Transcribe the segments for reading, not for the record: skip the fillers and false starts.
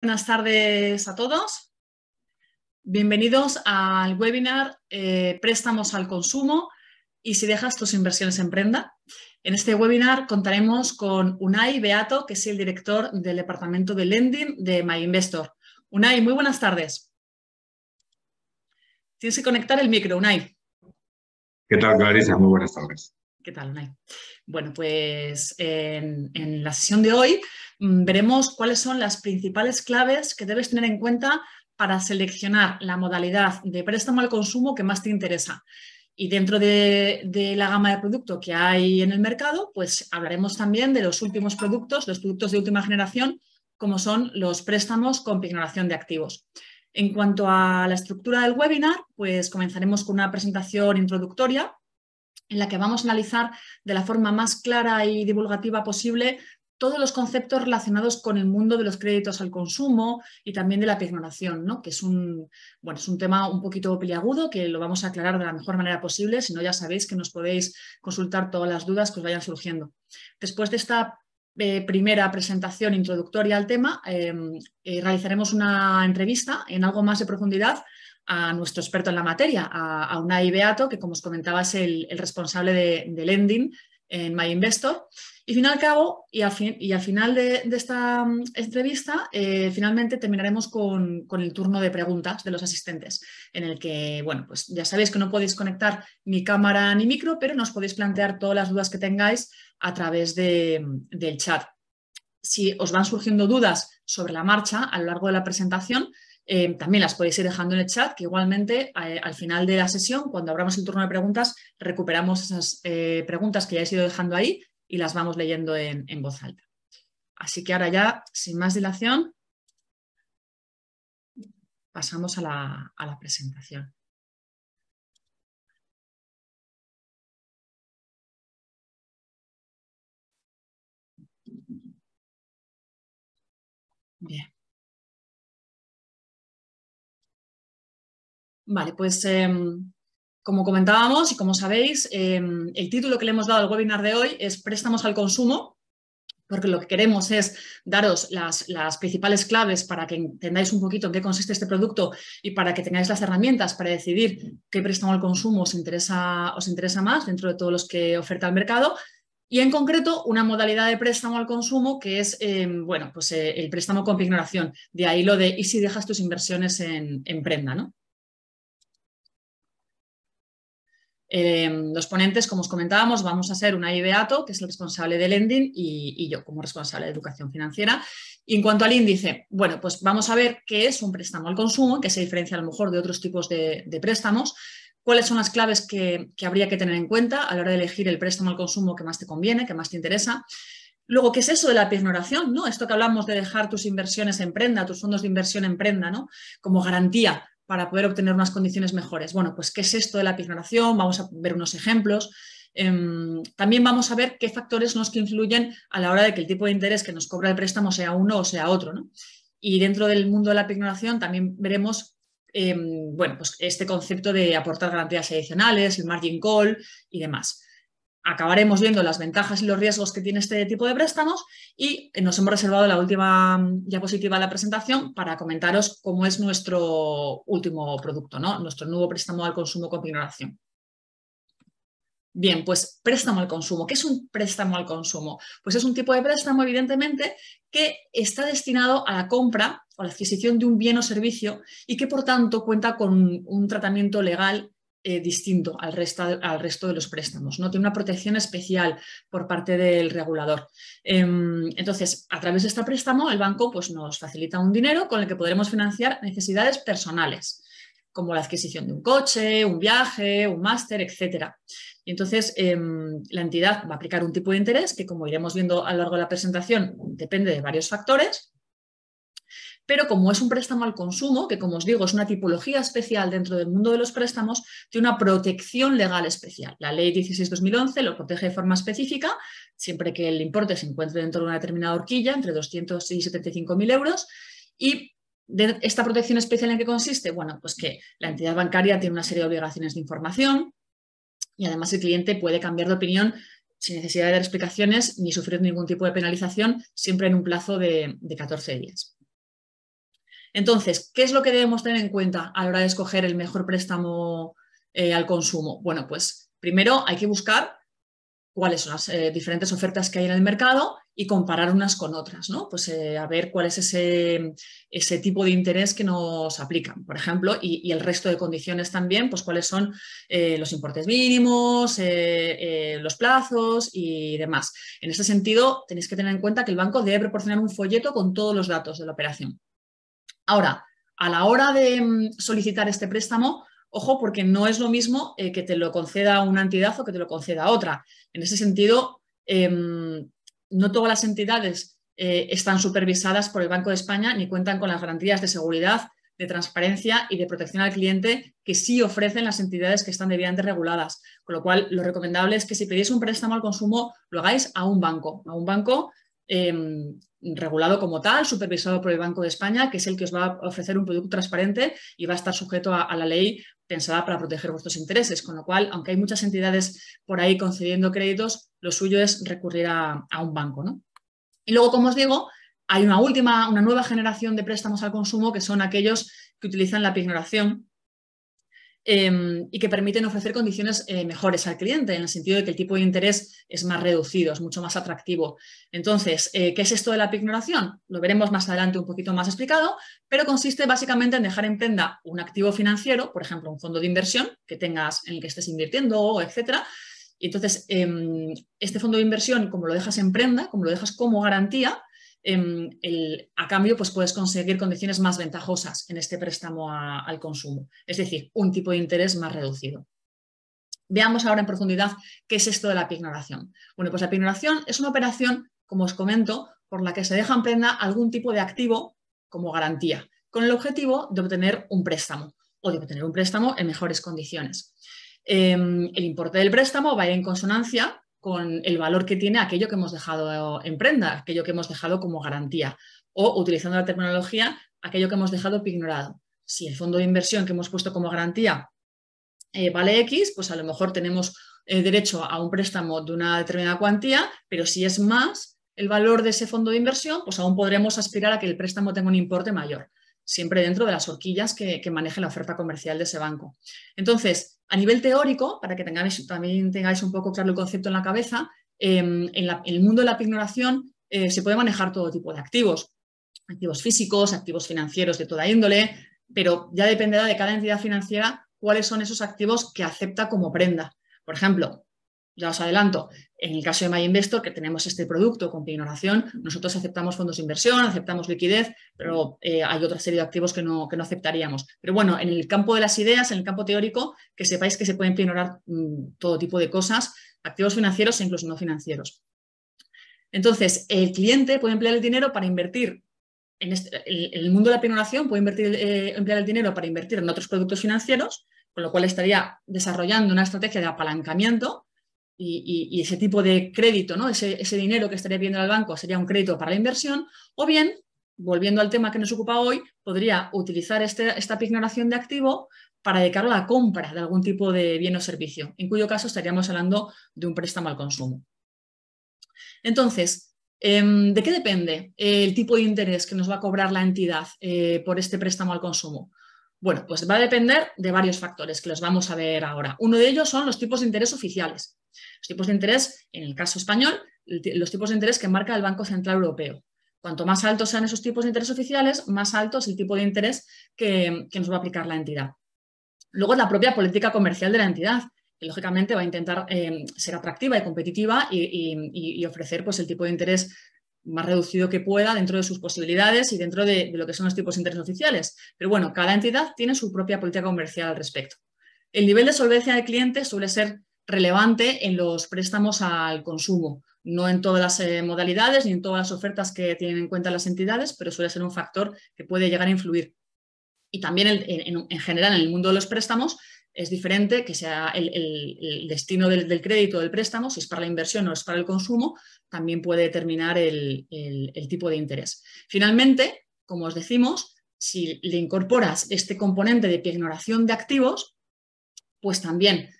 Buenas tardes a todos. Bienvenidos al webinar Préstamos al consumo y si dejas tus inversiones en prenda. En este webinar contaremos con Unai Beato, que es el director del departamento de Lending de MyInvestor. Unai, muy buenas tardes. Tienes que conectar el micro, Unai. ¿Qué tal, Clarisa? Muy buenas tardes. ¿Qué tal, Unai? Bueno, pues en la sesión de hoy veremos cuáles son las principales claves que debes tener en cuenta para seleccionar la modalidad de préstamo al consumo que más te interesa. Y dentro de la gama de productos que hay en el mercado, pues hablaremos también de los últimos productos, los productos de última generación, como son los préstamos con pignoración de activos. En cuanto a la estructura del webinar, pues comenzaremos con una presentación introductoria en la que vamos a analizar de la forma más clara y divulgativa posible todos los conceptos relacionados con el mundo de los créditos al consumo y también de la pignoración, ¿no? Que es un tema un poquito peliagudo que lo vamos a aclarar de la mejor manera posible. Si no, ya sabéis que nos podéis consultar todas las dudas que os vayan surgiendo. Después de esta primera presentación introductoria al tema, realizaremos una entrevista en algo más de profundidad a nuestro experto en la materia, a Unai Beato, que como os comentaba es el responsable de Lending en MyInvestor. Y al final de esta entrevista, finalmente terminaremos con el turno de preguntas de los asistentes, en el que, bueno, pues ya sabéis que no podéis conectar ni cámara ni micro, pero nos podéis plantear todas las dudas que tengáis a través del chat. Si os van surgiendo dudas sobre la marcha a lo largo de la presentación, también las podéis ir dejando en el chat, que igualmente al final de la sesión, cuando abramos el turno de preguntas, recuperamos esas preguntas que ya habéis ido dejando ahí y las vamos leyendo en voz alta. Así que ahora ya, sin más dilación, pasamos a la presentación. Bien. Vale, pues como comentábamos y como sabéis, el título que le hemos dado al webinar de hoy es Préstamos al consumo, porque lo que queremos es daros las principales claves para que entendáis un poquito en qué consiste este producto y para que tengáis las herramientas para decidir qué préstamo al consumo os interesa más dentro de todos los que oferta el mercado. Y en concreto, una modalidad de préstamo al consumo que es el préstamo con pignoración. De ahí lo de y si dejas tus inversiones en prenda, ¿no? Los ponentes, como os comentábamos, vamos a ser Unai Beato, que es el responsable de Lending, y yo como responsable de educación financiera. Y en cuanto al índice, bueno, pues vamos a ver qué es un préstamo al consumo, que se diferencia a lo mejor de otros tipos de préstamos, cuáles son las claves que habría que tener en cuenta a la hora de elegir el préstamo al consumo que más te conviene, que más te interesa. Luego, ¿qué es eso de la pignoración, ¿no? Esto que hablamos de dejar tus inversiones en prenda, tus fondos de inversión en prenda, ¿no? Como garantía para poder obtener unas condiciones mejores. Bueno, pues ¿qué es esto de la pignoración? Vamos a ver unos ejemplos. También vamos a ver qué factores nos que influyen a la hora de que el tipo de interés que nos cobra el préstamo sea uno o sea otro, ¿no? Y dentro del mundo de la pignoración también veremos pues este concepto de aportar garantías adicionales, el margin call y demás. Acabaremos viendo las ventajas y los riesgos que tiene este tipo de préstamos y nos hemos reservado la última diapositiva de la presentación para comentaros cómo es nuestro último producto, ¿no? Nuestro nuevo préstamo al consumo con pignoración. Bien, pues préstamo al consumo. ¿Qué es un préstamo al consumo? Pues es un tipo de préstamo, evidentemente, que está destinado a la compra o a la adquisición de un bien o servicio y que, por tanto, cuenta con un tratamiento legal distinto al resto de los préstamos, ¿no? Tiene una protección especial por parte del regulador. Entonces, a través de este préstamo, el banco pues, nos facilita un dinero con el que podremos financiar necesidades personales, como la adquisición de un coche, un viaje, un máster, etcétera. Y entonces, la entidad va a aplicar un tipo de interés que, como iremos viendo a lo largo de la presentación, depende de varios factores. Pero como es un préstamo al consumo, que como os digo es una tipología especial dentro del mundo de los préstamos, tiene una protección legal especial. La ley 16/2011 lo protege de forma específica, siempre que el importe se encuentre dentro de una determinada horquilla, entre 200 y 75.000 euros. Y de esta protección especial, ¿en qué consiste? Bueno, pues que la entidad bancaria tiene una serie de obligaciones de información y además el cliente puede cambiar de opinión sin necesidad de dar explicaciones ni sufrir ningún tipo de penalización, siempre en un plazo de 14 días. Entonces, ¿qué es lo que debemos tener en cuenta a la hora de escoger el mejor préstamo al consumo? Bueno, pues primero hay que buscar cuáles son las diferentes ofertas que hay en el mercado y comparar unas con otras, ¿no? Pues a ver cuál es ese tipo de interés que nos aplican, por ejemplo, y el resto de condiciones también, pues cuáles son los importes mínimos, los plazos y demás. En ese sentido, tenéis que tener en cuenta que el banco debe proporcionar un folleto con todos los datos de la operación. Ahora, a la hora de solicitar este préstamo, ojo, porque no es lo mismo que te lo conceda una entidad o que te lo conceda otra. En ese sentido, no todas las entidades están supervisadas por el Banco de España ni cuentan con las garantías de seguridad, de transparencia y de protección al cliente que sí ofrecen las entidades que están debidamente reguladas. Con lo cual, lo recomendable es que si pedís un préstamo al consumo, lo hagáis a un banco regulado como tal, supervisado por el Banco de España, que es el que os va a ofrecer un producto transparente y va a estar sujeto a la ley pensada para proteger vuestros intereses. Con lo cual, aunque hay muchas entidades por ahí concediendo créditos, lo suyo es recurrir a un banco, ¿no? Y luego, como os digo, hay una nueva generación de préstamos al consumo que son aquellos que utilizan la pignoración y que permiten ofrecer condiciones mejores al cliente, en el sentido de que el tipo de interés es más reducido, es mucho más atractivo. Entonces, ¿qué es esto de la pignoración? Lo veremos más adelante un poquito más explicado, pero consiste básicamente en dejar en prenda un activo financiero, por ejemplo, un fondo de inversión que tengas en el que estés invirtiendo, etcétera. Y entonces, este fondo de inversión, como lo dejas en prenda, como lo dejas como garantía, a cambio pues puedes conseguir condiciones más ventajosas en este préstamo al consumo, es decir, un tipo de interés más reducido. Veamos ahora en profundidad qué es esto de la pignoración. Bueno, pues la pignoración es una operación, como os comento, por la que se deja en prenda algún tipo de activo como garantía, con el objetivo de obtener un préstamo o de obtener un préstamo en mejores condiciones. El importe del préstamo va a ir en consonancia con el valor que tiene aquello que hemos dejado en prenda, aquello que hemos dejado como garantía, o, utilizando la terminología, aquello que hemos dejado pignorado. Si el fondo de inversión que hemos puesto como garantía vale X, pues a lo mejor tenemos derecho a un préstamo de una determinada cuantía, pero si es más el valor de ese fondo de inversión, pues aún podremos aspirar a que el préstamo tenga un importe mayor, siempre dentro de las horquillas que maneje la oferta comercial de ese banco. Entonces, a nivel teórico, para que también tengáis un poco claro el concepto en la cabeza, en el mundo de la pignoración se puede manejar todo tipo de activos físicos, activos financieros de toda índole, pero ya dependerá de cada entidad financiera cuáles son esos activos que acepta como prenda. Por ejemplo, ya os adelanto, en el caso de MyInvestor, que tenemos este producto con pignoración, nosotros aceptamos fondos de inversión, aceptamos liquidez, pero hay otra serie de activos que no aceptaríamos. Pero bueno, en el campo de las ideas, en el campo teórico, que sepáis que se pueden pignorar todo tipo de cosas, activos financieros e incluso no financieros. Entonces, el cliente puede emplear el dinero para invertir en el mundo de la pignoración, puede emplear el dinero para invertir en otros productos financieros, con lo cual estaría desarrollando una estrategia de apalancamiento y ese tipo de crédito, ¿no? Ese dinero que estaría pidiendo al banco sería un crédito para la inversión, o bien, volviendo al tema que nos ocupa hoy, podría utilizar esta pignoración de activo para dedicarlo a la compra de algún tipo de bien o servicio, en cuyo caso estaríamos hablando de un préstamo al consumo. Entonces, ¿de qué depende el tipo de interés que nos va a cobrar la entidad por este préstamo al consumo? Bueno, pues va a depender de varios factores que los vamos a ver ahora. Uno de ellos son los tipos de interés oficiales. Los tipos de interés, en el caso español, los tipos de interés que marca el Banco Central Europeo. Cuanto más altos sean esos tipos de interés oficiales, más alto es el tipo de interés que nos va a aplicar la entidad. Luego, la propia política comercial de la entidad, que lógicamente va a intentar ser atractiva y competitiva y ofrecer pues, el tipo de interés más reducido que pueda dentro de sus posibilidades y dentro de lo que son los tipos de interés oficiales. Pero bueno, cada entidad tiene su propia política comercial al respecto. El nivel de solvencia del cliente suele ser relevante en los préstamos al consumo, no en todas las modalidades ni en todas las ofertas que tienen en cuenta las entidades, pero suele ser un factor que puede llegar a influir. Y también en general en el mundo de los préstamos es diferente que sea el destino del crédito o del préstamo, si es para la inversión o es para el consumo, también puede determinar el tipo de interés. Finalmente, como os decimos, si le incorporas este componente de pignoración de activos, pues también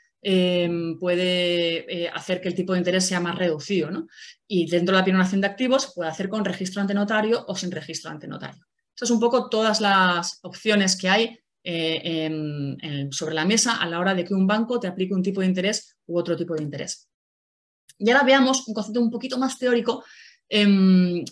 puede hacer que el tipo de interés sea más reducido, ¿no? Y dentro de la pignoración de activos puede hacer con registro ante notario o sin registro ante notario. Estas son un poco todas las opciones que hay sobre la mesa a la hora de que un banco te aplique un tipo de interés u otro tipo de interés. Y ahora veamos un concepto un poquito más teórico que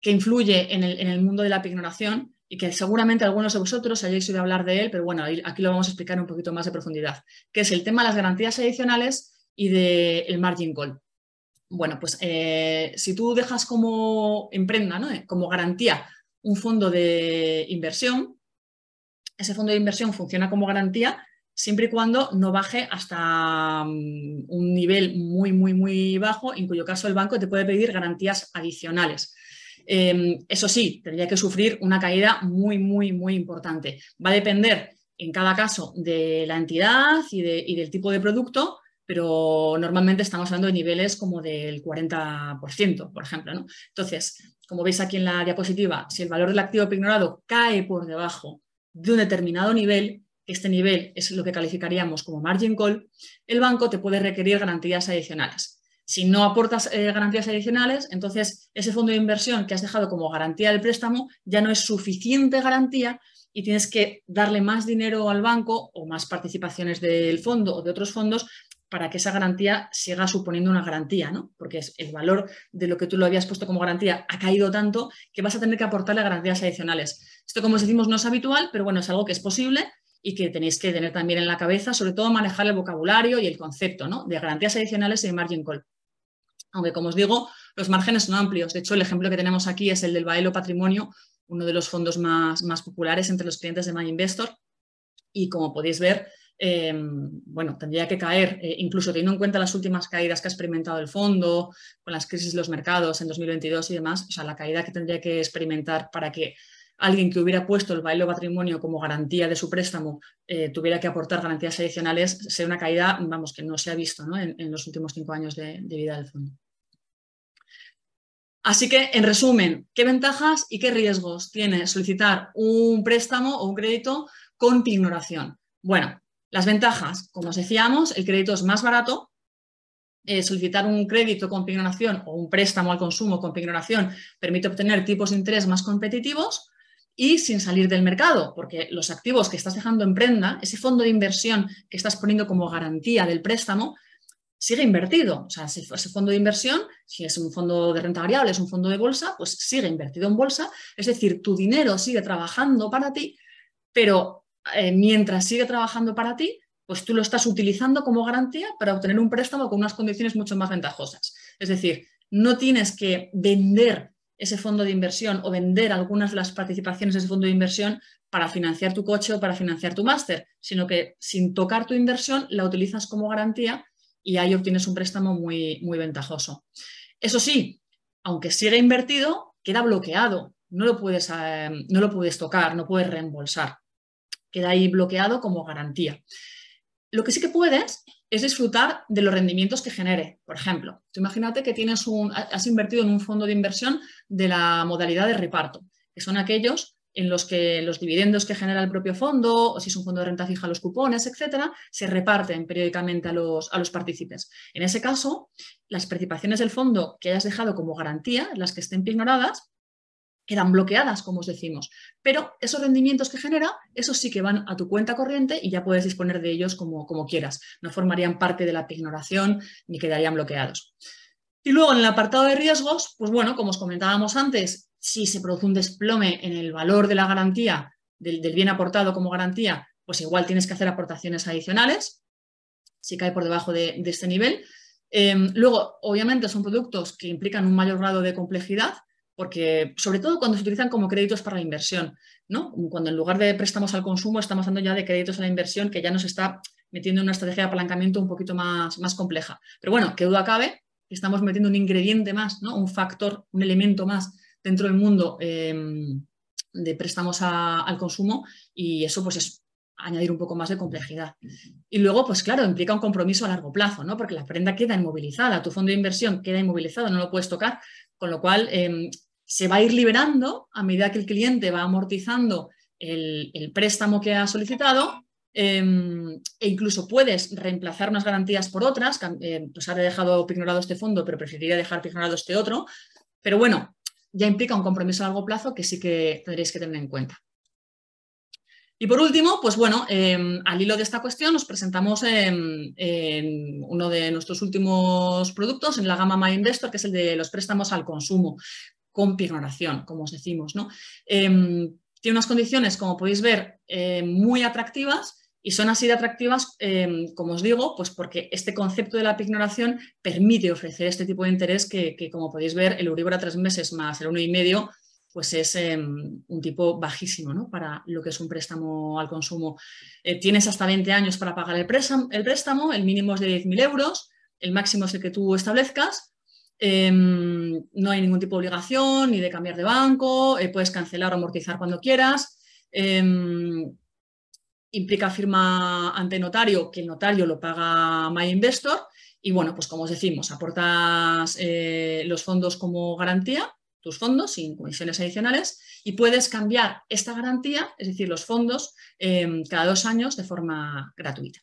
influye en el mundo de la pignoración y que seguramente algunos de vosotros hayáis oído hablar de él, pero bueno, aquí lo vamos a explicar un poquito más de profundidad, que es el tema de las garantías adicionales y del margin call. Bueno, pues si tú dejas como prenda, ¿no?, como garantía un fondo de inversión, ese fondo de inversión funciona como garantía siempre y cuando no baje hasta un nivel muy, muy, muy bajo, en cuyo caso el banco te puede pedir garantías adicionales. Eso sí, tendría que sufrir una caída muy, muy, muy importante. Va a depender en cada caso de la entidad y del tipo de producto, pero normalmente estamos hablando de niveles como del 40%, por ejemplo, ¿no? Entonces, como veis aquí en la diapositiva, si el valor del activo pignorado cae por debajo de un determinado nivel, este nivel es lo que calificaríamos como margin call, el banco te puede requerir garantías adicionales. Si no aportas garantías adicionales, entonces ese fondo de inversión que has dejado como garantía del préstamo ya no es suficiente garantía y tienes que darle más dinero al banco o más participaciones del fondo o de otros fondos para que esa garantía siga suponiendo una garantía, ¿no? Porque el valor de lo que tú lo habías puesto como garantía ha caído tanto que vas a tener que aportarle garantías adicionales. Esto, como os decimos, no es habitual, pero bueno, es algo que es posible y que tenéis que tener también en la cabeza, sobre todo manejar el vocabulario y el concepto, ¿no?, de garantías adicionales y de margin call. Aunque, como os digo, los márgenes son amplios. De hecho, el ejemplo que tenemos aquí es el del Baelo Patrimonio, uno de los fondos más populares entre los clientes de MyInvestor. Y como podéis ver, bueno, tendría que caer, incluso teniendo en cuenta las últimas caídas que ha experimentado el fondo, con las crisis de los mercados en 2022 y demás, o sea, la caída que tendría que experimentar para que alguien que hubiera puesto el Baelo Patrimonio como garantía de su préstamo tuviera que aportar garantías adicionales, sería una caída, vamos, que no se ha visto, ¿no?, en los últimos 5 años de vida del fondo. Así que, en resumen, ¿qué ventajas y qué riesgos tiene solicitar un préstamo o un crédito con pignoración? Bueno, las ventajas, como os decíamos, el crédito es más barato. Solicitar un crédito con pignoración o un préstamo al consumo con pignoración permite obtener tipos de interés más competitivos y sin salir del mercado, porque los activos que estás dejando en prenda, ese fondo de inversión que estás poniendo como garantía del préstamo, sigue invertido. O sea, ese fondo de inversión, si es un fondo de renta variable, es un fondo de bolsa, pues sigue invertido en bolsa. Es decir, tu dinero sigue trabajando para ti, pero mientras sigue trabajando para ti, pues tú lo estás utilizando como garantía para obtener un préstamo con unas condiciones mucho más ventajosas. Es decir, no tienes que vender ese fondo de inversión o vender algunas de las participaciones de ese fondo de inversión para financiar tu coche o para financiar tu máster, sino que sin tocar tu inversión la utilizas como garantía y ahí obtienes un préstamo muy, muy ventajoso. Eso sí, aunque siga invertido, queda bloqueado. No lo puedes tocar, no puedes reembolsar. Queda ahí bloqueado como garantía. Lo que sí que puedes es disfrutar de los rendimientos que genere. Por ejemplo, tú imagínate que has invertido en un fondo de inversión de la modalidad de reparto, que son aquellos en los que los dividendos que genera el propio fondo, o si es un fondo de renta fija, los cupones, etcétera, se reparten periódicamente a los partícipes. En ese caso, las participaciones del fondo que hayas dejado como garantía, las que estén pignoradas, quedan bloqueadas, como os decimos. Pero esos rendimientos que genera, esos sí que van a tu cuenta corriente y ya puedes disponer de ellos como quieras. No formarían parte de la pignoración ni quedarían bloqueados. Y luego, en el apartado de riesgos, pues bueno, como os comentábamos antes, si se produce un desplome en el valor de la garantía, del bien aportado como garantía, pues igual tienes que hacer aportaciones adicionales, si cae por debajo de este nivel. Luego, obviamente, son productos que implican un mayor grado de complejidad, porque sobre todo cuando se utilizan como créditos para la inversión, ¿no? Cuando en lugar de préstamos al consumo estamos hablando ya de créditos a la inversión, que ya nos está metiendo en una estrategia de apalancamiento un poquito más compleja. Pero bueno, qué duda cabe, estamos metiendo un ingrediente más, ¿no?, un factor, un elemento más dentro del mundo de préstamos al consumo, y eso pues es añadir un poco más de complejidad. Y luego, pues claro, implica un compromiso a largo plazo, ¿no?, porque la prenda queda inmovilizada, tu fondo de inversión queda inmovilizado, no lo puedes tocar, con lo cual se va a ir liberando a medida que el cliente va amortizando el préstamo que ha solicitado, e incluso puedes reemplazar unas garantías por otras. Pues ahora he dejado pignorado este fondo, pero preferiría dejar pignorado este otro. Pero bueno, ya implica un compromiso a largo plazo que sí que tendréis que tener en cuenta. Y por último, pues bueno, al hilo de esta cuestión nos presentamos en uno de nuestros últimos productos, en la gama MyInvestor, que es el de los préstamos al consumo con pignoración, como os decimos, ¿no? Tiene unas condiciones, como podéis ver, muy atractivas, y son así de atractivas, como os digo, pues porque este concepto de la pignoración permite ofrecer este tipo de interés que como podéis ver, el Euribor a 3 meses más el 1,5, pues es un tipo bajísimo, ¿no? Para lo que es un préstamo al consumo. Tienes hasta 20 años para pagar el préstamo, el mínimo es de 10.000 euros, el máximo es el que tú establezcas. No hay ningún tipo de obligación ni de cambiar de banco, puedes cancelar o amortizar cuando quieras. Implica firma ante notario, que el notario lo paga MyInvestor, y bueno, pues como os decimos, aportas los fondos como garantía, tus fondos sin comisiones adicionales, y puedes cambiar esta garantía, es decir, los fondos, cada 2 años de forma gratuita.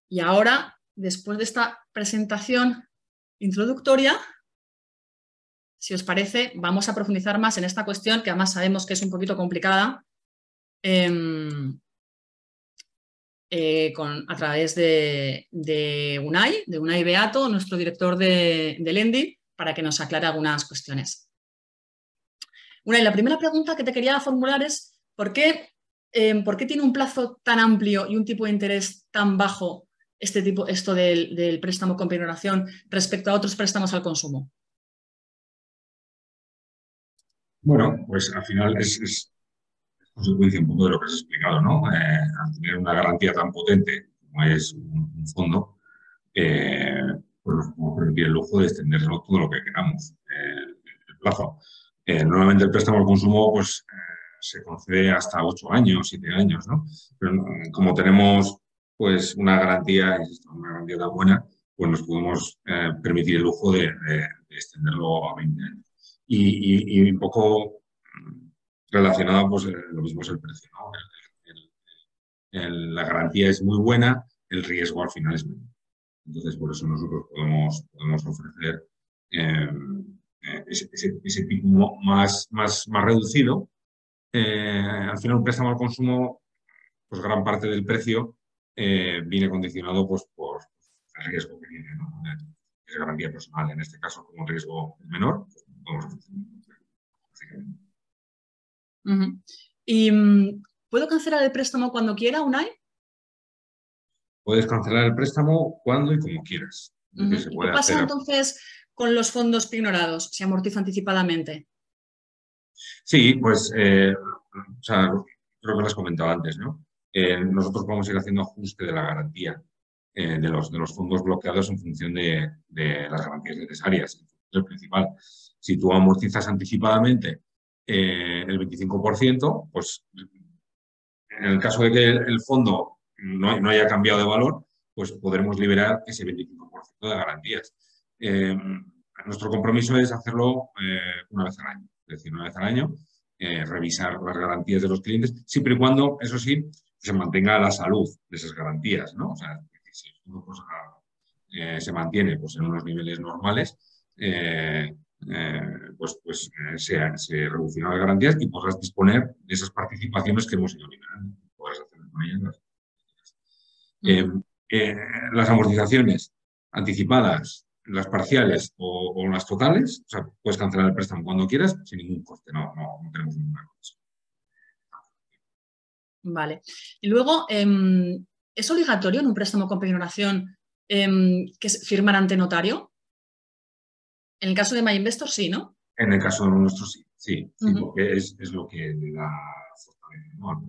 Y ahora, después de esta presentación introductoria, si os parece, vamos a profundizar más en esta cuestión, que además sabemos que es un poquito complicada, a través de Unai Beato, nuestro director de lending, para que nos aclare algunas cuestiones. Unai, la primera pregunta que te quería formular es ¿por qué tiene un plazo tan amplio y un tipo de interés tan bajo esto del préstamo con pignoración respecto a otros préstamos al consumo? Bueno, pues al final es consecuencia un poco de lo que has explicado, ¿no? Al tener una garantía tan potente como es un fondo, pues nos podemos permitir el lujo de extenderlo todo lo que queramos, el plazo. Normalmente el préstamo al consumo pues, se concede hasta 8 años, 7 años, ¿no? Pero como tenemos pues, una garantía tan buena, pues nos podemos permitir el lujo de extenderlo a 20 años. Y un poco relacionado, pues lo mismo es el precio, ¿no? La garantía es muy buena, el riesgo al final es menor. Entonces, por eso nosotros podemos ofrecer ese tipo más reducido. Al final, un préstamo al consumo, pues gran parte del precio viene condicionado pues, por el riesgo que tiene, ¿no? Es garantía personal. En este caso, como un riesgo menor, pues podemos ofrecer básicamente. ¿Y puedo cancelar el préstamo cuando quiera, Unai? Puedes cancelar el préstamo cuando y como quieras. Es decir, se ¿Y qué puede pasa hacer. entonces con los fondos pignorados? ¿Se amortiza anticipadamente? Sí, pues, o sea, creo que lo has comentado antes, ¿no? Nosotros vamos a ir haciendo ajuste de la garantía de los fondos bloqueados en función de las garantías necesarias. Es el principal. Si tú amortizas anticipadamente el 25%, pues en el caso de que el fondo no haya cambiado de valor, pues podremos liberar ese 25% de garantías. Nuestro compromiso es hacerlo una vez al año. Es decir, una vez al año, revisar las garantías de los clientes, siempre y cuando, eso sí, se mantenga la salud de esas garantías, ¿no? O sea, si uno pues, se mantiene pues, en unos niveles normales, se reducirán las garantías y podrás disponer de esas participaciones que hemos ido liberando. Podrás hacer con ellas. Las amortizaciones anticipadas, las parciales o las totales, o sea, puedes cancelar el préstamo cuando quieras sin ningún coste, no tenemos ninguna cosa. Vale. Y luego, ¿es obligatorio en un préstamo con pignoración que firmar ante notario? En el caso de MyInvestor sí, ¿no? En el caso de nuestro sí, porque es lo que le da fortaleza, ¿no?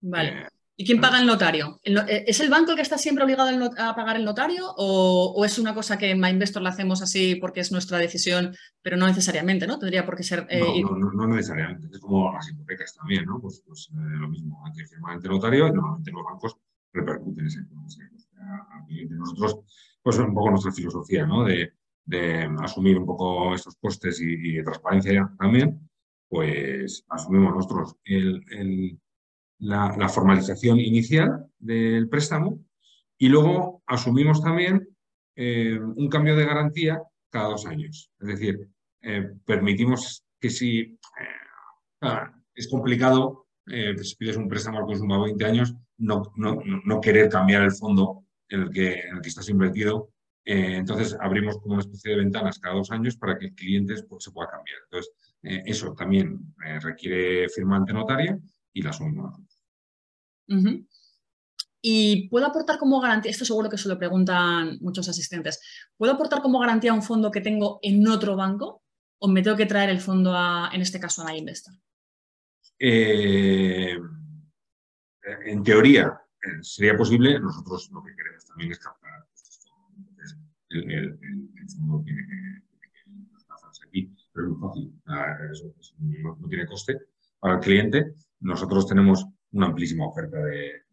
Vale. ¿Y quién paga el notario? ¿Es el banco el que está siempre obligado a pagar el notario o es una cosa que en MyInvestor la hacemos así porque es nuestra decisión, pero no necesariamente, ¿no? Tendría por qué ser... No necesariamente. Es como las hipotecas también, ¿no? Pues lo mismo. Hay que firmar ante notario y normalmente los bancos repercuten ese al cliente. Nosotros, pues un poco nuestra filosofía, ¿no? De asumir un poco estos costes y de transparencia también, pues asumimos nosotros la formalización inicial del préstamo y luego asumimos también un cambio de garantía cada 2 años. Es decir, permitimos que si es complicado, si pides un préstamo al consumo a 20 años, no querer cambiar el fondo en el que estás invertido. Entonces, abrimos como una especie de ventanas cada 2 años para que el cliente pues, se pueda cambiar. Entonces, eso también requiere firma ante notaria y la suma. Ujú. Y puedo aportar como garantía, esto seguro que se lo preguntan muchos asistentes, ¿puedo aportar como garantía un fondo que tengo en otro banco o me tengo que traer el fondo en este caso, a MyInvestor? Eh, en teoría, sería posible. Nosotros lo que queremos también es captar el fondo que hace aquí, pero es muy fácil. Eso no tiene coste para el cliente. Nosotros tenemos una amplísima oferta de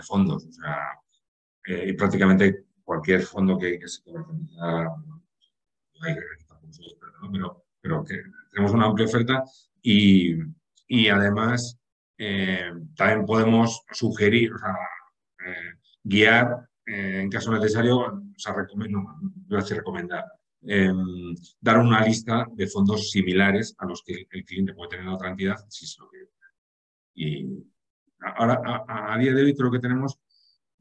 fondos. O sea, y prácticamente cualquier fondo que se comercializa, hay que tampoco soy experto, ¿no? Pero que tenemos una amplia oferta y además también podemos sugerir, o sea, guiar en caso necesario, o sea, no es recomendar, dar una lista de fondos similares a los que el cliente puede tener en otra entidad, si es lo que... Y ahora, a día de hoy, creo que tenemos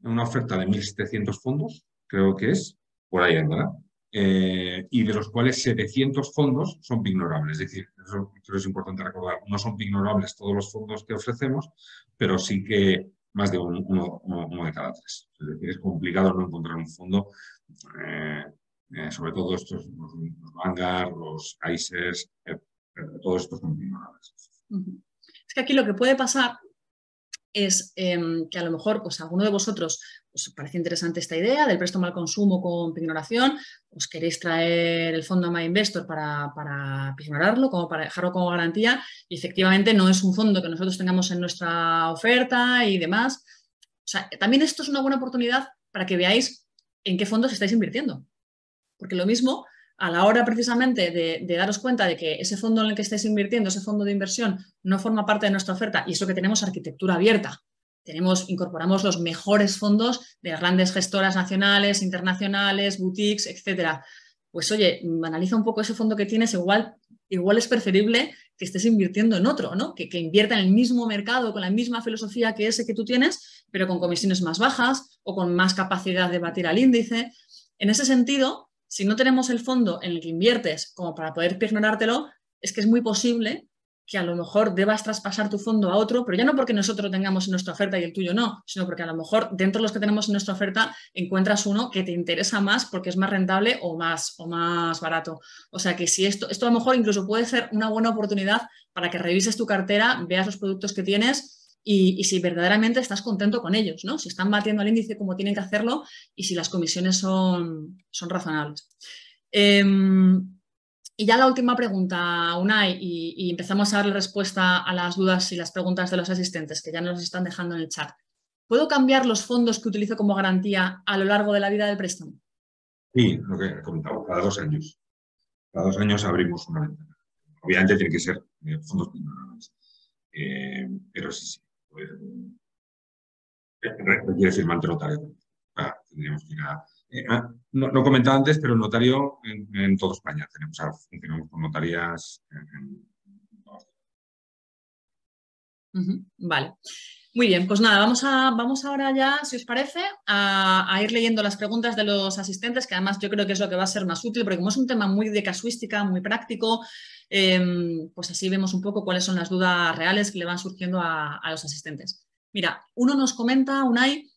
una oferta de 1.700 fondos, creo que es, por ahí andará, y de los cuales 700 fondos son pignorables. Es decir, eso creo que es importante recordar, no son pignorables todos los fondos que ofrecemos, pero sí que más de uno de cada tres. Es decir, es complicado no encontrar un fondo, eh, sobre todo estos, los Vanguard, los ICES, todos estos son pignorables. Ujú. Es que aquí lo que puede pasar es que a lo mejor pues, a alguno de vosotros os parece interesante esta idea del préstamo al consumo con pignoración, os queréis traer el fondo a MyInvestor para pignorarlo, como para dejarlo como garantía, y efectivamente no es un fondo que nosotros tengamos en nuestra oferta y demás. O sea, también esto es una buena oportunidad para que veáis en qué fondos estáis invirtiendo. Porque lo mismo, a la hora precisamente de daros cuenta de que ese fondo en el que estáis invirtiendo, ese fondo de inversión, no forma parte de nuestra oferta, y eso que tenemos arquitectura abierta. Incorporamos los mejores fondos de las grandes gestoras nacionales, internacionales, boutiques, etcétera. Pues oye, analiza un poco ese fondo que tienes, igual es preferible que estés invirtiendo en otro, ¿no? Que invierta en el mismo mercado, con la misma filosofía que ese que tú tienes, pero con comisiones más bajas o con más capacidad de batir al índice. En ese sentido, si no tenemos el fondo en el que inviertes como para poder pignorártelo, es que es muy posible que a lo mejor debas traspasar tu fondo a otro, pero ya no porque nosotros lo tengamos en nuestra oferta y el tuyo no, sino porque a lo mejor dentro de los que tenemos en nuestra oferta encuentras uno que te interesa más porque es más rentable o más barato. O sea que si esto a lo mejor incluso puede ser una buena oportunidad para que revises tu cartera, veas los productos que tienes y si verdaderamente estás contento con ellos, ¿no? Si están batiendo al índice como tienen que hacerlo y si las comisiones son razonables. Y ya la última pregunta, Unai, y empezamos a darle respuesta a las dudas y las preguntas de los asistentes que ya nos están dejando en el chat. ¿Puedo cambiar los fondos que utilizo como garantía a lo largo de la vida del préstamo? Sí, lo que he comentado, cada 2 años. Cada 2 años abrimos una ventana. Obviamente tiene que ser fondos pignorables. Pero sí, sí. Pues, requiere firma ante notario. Tendríamos que ir a... no comentaba antes, pero el notario en toda España tenemos. Ahora funcionamos con notarías Vale. Muy bien, pues nada, vamos ahora ya, si os parece, a ir leyendo las preguntas de los asistentes, que además yo creo que es lo que va a ser más útil, porque como es un tema muy de casuística, muy práctico, pues así vemos un poco cuáles son las dudas reales que le van surgiendo a los asistentes. Mira, uno nos comenta, Unai,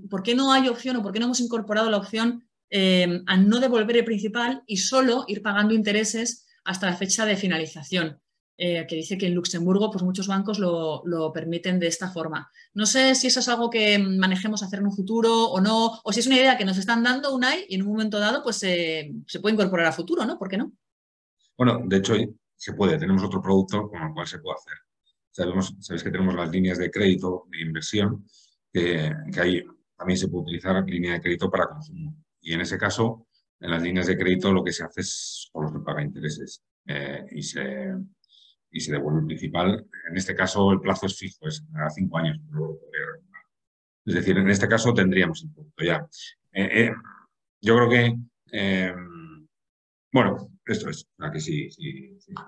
¿por qué no hay opción o por qué no hemos incorporado la opción a no devolver el principal y solo ir pagando intereses hasta la fecha de finalización? Que dice que en Luxemburgo pues muchos bancos lo permiten de esta forma. No sé si eso es algo que manejemos hacer en un futuro o no, o si es una idea que nos están dando, Unai, y en un momento dado pues se puede incorporar a futuro, ¿no? ¿Por qué no? Bueno, de hecho, se puede. Tenemos otro producto con el cual se puede hacer. Sabéis que tenemos las líneas de crédito de inversión, que ahí también se puede utilizar línea de crédito para consumo. Y en ese caso, en las líneas de crédito lo que se hace es solo se paga intereses y se devuelve el principal. En este caso, el plazo es fijo, es a 5 años. Es decir, en este caso tendríamos el producto ya. Yo creo que, bueno, Esto es, o sea, que sí.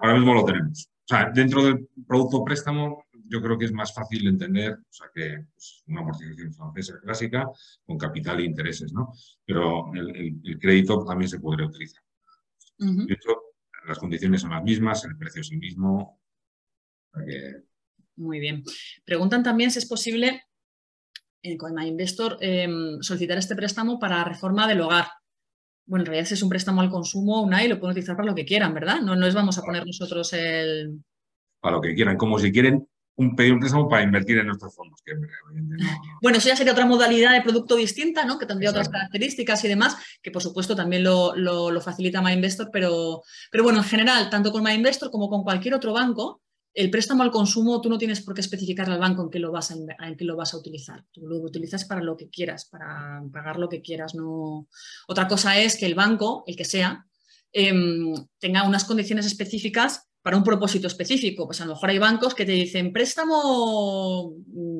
Ahora mismo lo tenemos. O sea, dentro del producto préstamo, yo creo que es más fácil de entender, o sea, que pues, una amortización francesa clásica con capital e intereses, ¿no? Pero el crédito también se podría utilizar. De hecho, las condiciones son las mismas, el precio es el mismo. O sea que... Muy bien. Preguntan también si es posible con MyInvestor solicitar este préstamo para reforma del hogar. Bueno, en realidad si es un préstamo al consumo, Unai, lo pueden utilizar para lo que quieran, ¿verdad? No les vamos a poner nosotros el... Para lo que quieran, como si quieren pedir un préstamo para invertir en nuestros fondos, que obviamente no. Bueno, eso ya sería otra modalidad de producto distinta, ¿no? Que tendría otras Exacto. características y demás, que por supuesto también lo facilita MyInvestor, pero bueno, en general, tanto con MyInvestor como con cualquier otro banco, el préstamo al consumo tú no tienes por qué especificarle al banco en qué lo vas a utilizar. Tú lo utilizas para lo que quieras, para pagar lo que quieras. No... Otra cosa es que el banco, el que sea, tenga unas condiciones específicas para un propósito específico. Pues a lo mejor hay bancos que te dicen préstamo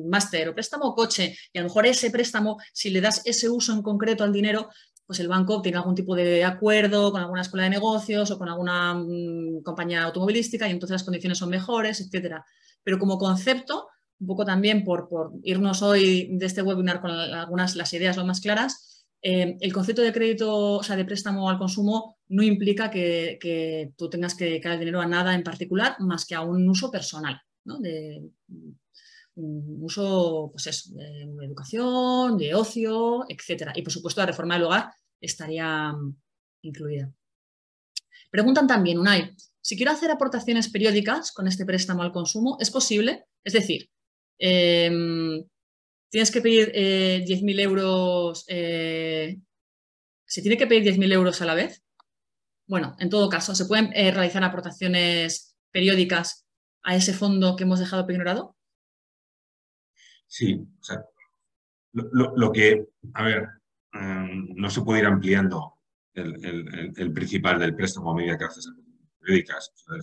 máster o préstamo coche y a lo mejor ese préstamo, si le das ese uso en concreto al dinero, pues el banco tiene algún tipo de acuerdo con alguna escuela de negocios o con alguna compañía automovilística y entonces las condiciones son mejores, etcétera. Pero como concepto, un poco también por irnos hoy de este webinar con algunas las ideas lo más claras, el concepto de crédito, o sea, de préstamo al consumo no implica que tú tengas que dedicar el dinero a nada en particular más que a un uso personal, ¿no? De un uso, pues eso, de educación, de ocio, etcétera. Y por supuesto la reforma del hogar estaría incluida. Preguntan también, Unai, si quiero hacer aportaciones periódicas con este préstamo al consumo, ¿es posible? Es decir, tienes que pedir 10.000 euros, ¿se tiene que pedir 10.000 euros a la vez? Bueno, en todo caso, ¿se pueden realizar aportaciones periódicas a ese fondo que hemos dejado ignorado? Sí, o sea, lo que, a ver, no se puede ir ampliando el principal del préstamo a medida que haces periódicas. O sea,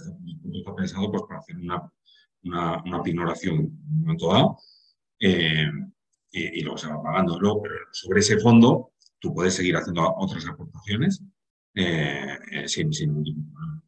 está pensado pues, para hacer una pignoración en un momento dado eh, y luego se va pagando. Luego, pero sobre ese fondo, tú puedes seguir haciendo otras aportaciones sin ningún tipo de problema.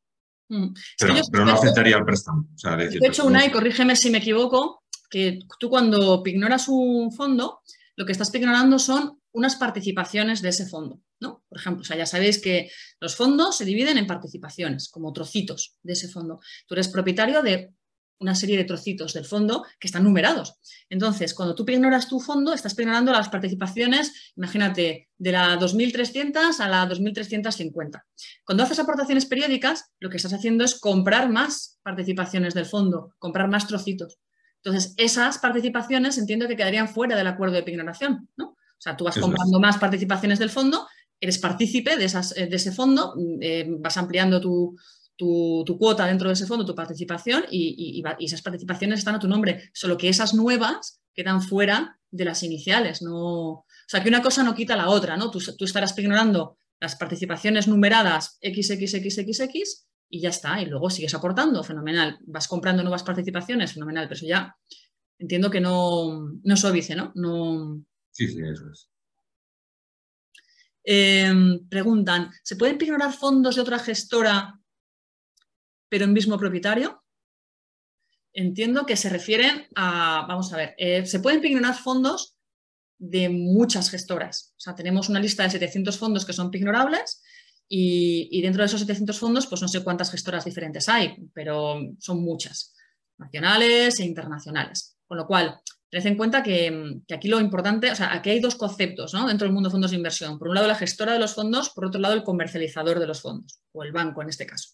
Es que yo Pero no sospecho, afectaría al préstamo. O sea, decir, sospecho, Unai, corrígeme si me equivoco, que tú cuando pignoras un fondo, lo que estás pignorando son unas participaciones de ese fondo, ¿no? Por ejemplo, o sea, ya sabéis que los fondos se dividen en participaciones, como trocitos de ese fondo. Tú eres propietario de una serie de trocitos del fondo que están numerados. Entonces, cuando tú pignoras tu fondo, estás pignorando las participaciones, imagínate, de la 2.300 a la 2.350. Cuando haces aportaciones periódicas, lo que estás haciendo es comprar más participaciones del fondo, comprar más trocitos. Entonces, esas participaciones entiendo que quedarían fuera del acuerdo de pignoración, ¿no? O sea, tú vas eso comprando es. más participaciones del fondo, eres partícipe de ese fondo, vas ampliando tu cuota dentro de ese fondo, tu participación, y esas participaciones están a tu nombre, solo que esas nuevas quedan fuera de las iniciales. No... O sea, que una cosa no quita la otra, ¿no? Tú estarás ignorando las participaciones numeradas XXXXX y ya está, y luego sigues aportando, fenomenal. Vas comprando nuevas participaciones, fenomenal, pero eso ya entiendo que no suavice, ¿no? No... Sí, eso es. Preguntan, ¿se pueden ignorar fondos de otra gestora pero en mismo propietario? Entiendo que se refieren a, vamos a ver, se pueden pignorar fondos de muchas gestoras. O sea, tenemos una lista de 700 fondos que son pignorables y dentro de esos 700 fondos, pues no sé cuántas gestoras diferentes hay, pero son muchas, nacionales e internacionales. Con lo cual, tened en cuenta que aquí lo importante, o sea, aquí hay dos conceptos, ¿no? Dentro del mundo de fondos de inversión. Por un lado, la gestora de los fondos, por otro lado, el comercializador de los fondos, o el banco en este caso.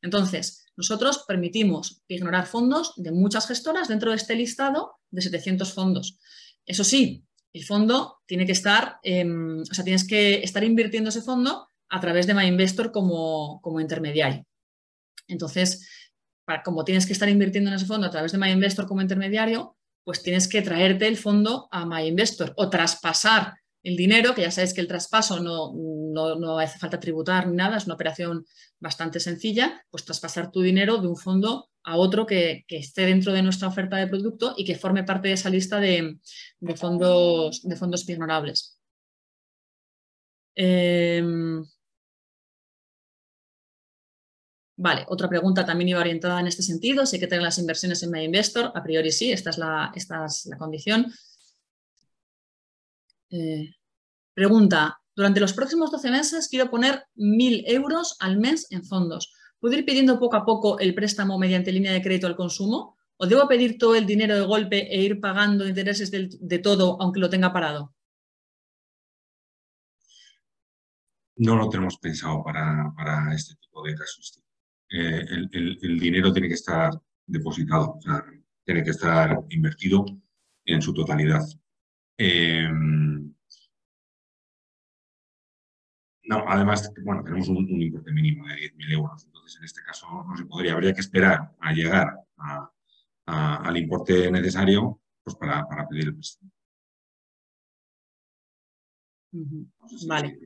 Entonces, nosotros permitimos ignorar fondos de muchas gestoras dentro de este listado de 700 fondos. Eso sí, el fondo tiene que estar, o sea, tienes que estar invirtiendo ese fondo a través de MyInvestor como intermediario. Entonces, como tienes que estar invirtiendo en ese fondo a través de MyInvestor como intermediario, pues tienes que traerte el fondo a MyInvestor o traspasar el dinero, que ya sabes que el traspaso no hace falta tributar ni nada, es una operación bastante sencilla, pues traspasar tu dinero de un fondo a otro que esté dentro de nuestra oferta de producto y que forme parte de esa lista de fondos pignorables. Vale, otra pregunta también iba orientada en este sentido. Si hay que tener las inversiones en MyInvestor, a priori sí, esta es la condición. Pregunta, durante los próximos 12 meses quiero poner 1.000 euros al mes en fondos. ¿Puedo ir pidiendo poco a poco el préstamo mediante línea de crédito al consumo? ¿O debo pedir todo el dinero de golpe e ir pagando intereses de todo aunque lo tenga parado? No lo tenemos pensado para este tipo de casos. El dinero tiene que estar depositado, o sea, tiene que estar invertido en su totalidad. No, además, bueno, tenemos un importe mínimo de 10.000 euros, entonces en este caso no se podría, habría que esperar a llegar al importe necesario pues para pedir el préstamo. No sé Vale.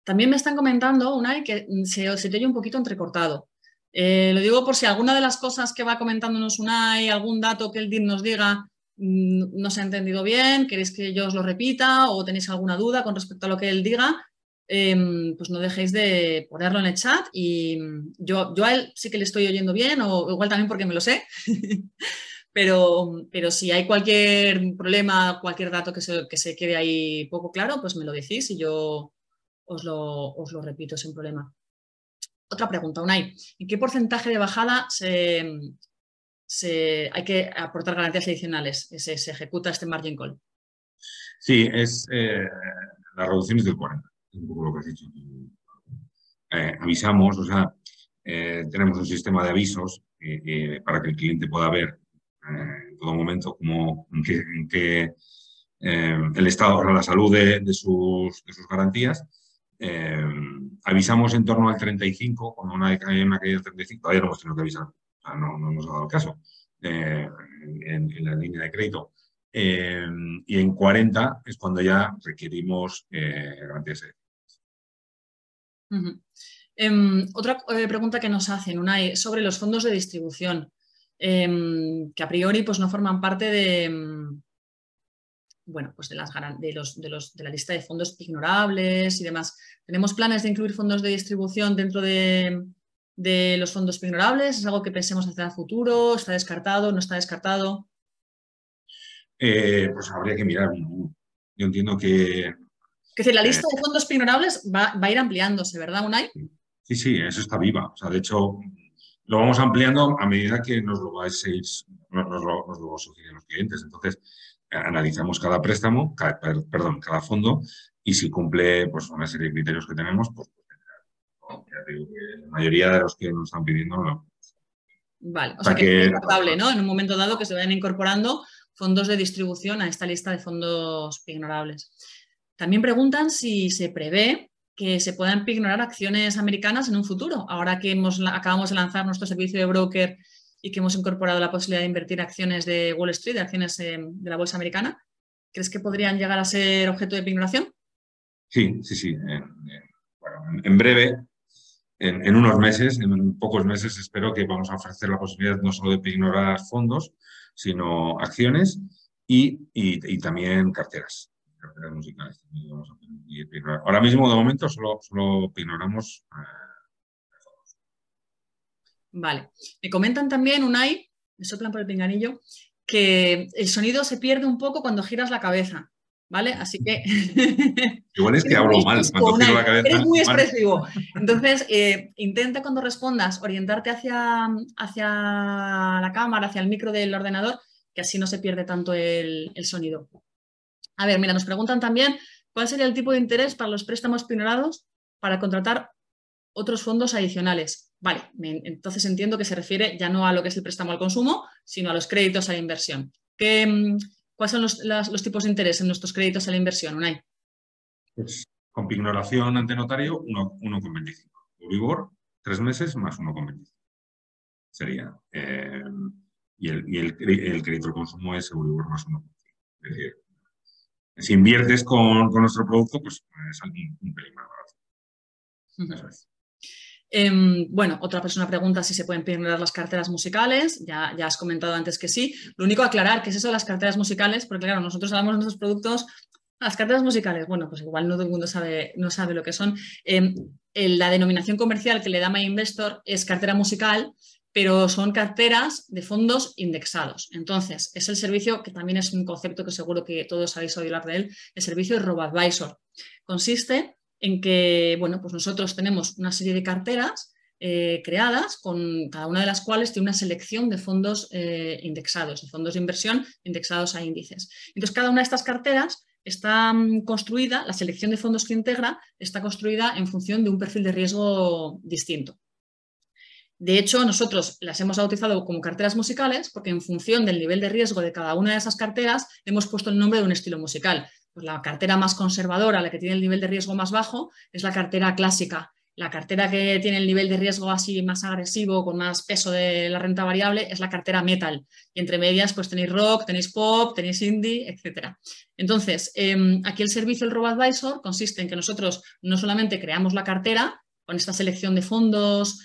También me están comentando, Unai, que se te oye un poquito entrecortado. Lo digo por si alguna de las cosas que va comentándonos Unai, algún dato que el DIR nos diga, no se ha entendido bien, queréis que yo os lo repita o tenéis alguna duda con respecto a lo que él diga, pues no dejéis de ponerlo en el chat y yo a él sí que le estoy oyendo bien o igual también porque me lo sé. Pero si hay cualquier problema, cualquier dato que se quede ahí poco claro, pues me lo decís y yo os lo repito sin problema. Otra pregunta, Unai. ¿En qué porcentaje de bajada hay que aportar garantías adicionales? ¿Se ejecuta este margin call? Sí, la reducción es del 40, es un poco lo que has dicho. Avisamos, o sea, tenemos un sistema de avisos para que el cliente pueda ver en todo momento en qué el estado, o sea, la salud de sus garantías. Avisamos en torno al 35, cuando hay una caída del 35, todavía no hemos tenido que avisar, o sea, no nos ha dado el caso, en la línea de crédito. Y en 40 es cuando ya requerimos garantías. Otra pregunta que nos hacen, Unai, sobre los fondos de distribución, que a priori pues, no forman parte de, bueno, pues de la lista de fondos ignorables y demás. ¿Tenemos planes de incluir fondos de distribución dentro de los fondos ignorables? ¿Es algo que pensemos hacer a futuro? ¿Está descartado? ¿No está descartado? Pues habría que mirar. Yo entiendo que... Es decir, la lista de fondos ignorables va a ir ampliándose, ¿verdad, Unai? Sí, eso está viva. O sea, de hecho, lo vamos ampliando a medida que nos lo sugieren los clientes. Entonces, analizamos cada préstamo, cada fondo, y si cumple pues, una serie de criterios que tenemos, pues ya digo que la mayoría de los que nos están pidiendo no. Vale, o sea que es descartable, ¿no? En un momento dado que se vayan incorporando fondos de distribución a esta lista de fondos pignorables. También preguntan si se prevé que se puedan pignorar acciones americanas en un futuro. Ahora que acabamos de lanzar nuestro servicio de broker y que hemos incorporado la posibilidad de invertir acciones de Wall Street, de acciones de la bolsa americana, ¿crees que podrían llegar a ser objeto de pignoración? Sí. Bueno, en breve, en unos meses, en pocos meses, espero que vamos a ofrecer la posibilidad no solo de pignorar fondos, sino acciones y también carteras musicales. Ahora mismo, de momento, solo pignoramos. Vale. Me comentan también, Unai, me soplan por el pinganillo, que el sonido se pierde un poco cuando giras la cabeza, ¿vale? Así que... Igual es que hablo mal cuando giro la cabeza. Eres muy expresivo. Entonces, intenta cuando respondas orientarte hacia la cámara, hacia el micro del ordenador, que así no se pierde tanto el sonido. A ver, mira, nos preguntan también cuál sería el tipo de interés para los préstamos pignorados para contratar otros fondos adicionales. Vale, entonces entiendo que se refiere ya no a lo que es el préstamo al consumo, sino a los créditos a la inversión. ¿Cuáles son los tipos de interés en nuestros créditos a la inversión, Unai? Pues, con pignoración ante notario, 1,25. Euribor, 3 meses más 1,25. Sería. Y el crédito al consumo es Euribor más 1,25. Es decir, si inviertes con nuestro producto, pues es un pelín más barato. Eso es. Bueno, otra persona pregunta si se pueden pignorar las carteras musicales. Ya has comentado antes que sí. Lo único aclarar, ¿qué es eso de las carteras musicales? Porque claro, nosotros hablamos de nuestros productos Las carteras musicales, bueno, pues igual no todo el mundo no sabe lo que son. La denominación comercial que le da MyInvestor es cartera musical, pero son carteras de fondos indexados. Entonces, es el servicio que también es un concepto que seguro que todos habéis oído hablar de él, el servicio de RoboAdvisor. Consiste en que, bueno, pues nosotros tenemos una serie de carteras creadas, con cada una de las cuales tiene una selección de fondos indexados, de fondos de inversión indexados a índices. Entonces, cada una de estas carteras está construida, la selección de fondos que integra está construida en función de un perfil de riesgo distinto. De hecho, nosotros las hemos bautizado como carteras musicales porque en función del nivel de riesgo de cada una de esas carteras hemos puesto el nombre de un estilo musical. Pues la cartera más conservadora, la que tiene el nivel de riesgo más bajo, es la cartera clásica. La cartera que tiene el nivel de riesgo así más agresivo, con más peso de la renta variable, es la cartera metal. Y entre medias, pues tenéis rock, tenéis pop, tenéis indie, etc. Entonces, aquí el servicio, el RoboAdvisor, consiste en que nosotros no solamente creamos la cartera con esta selección de fondos,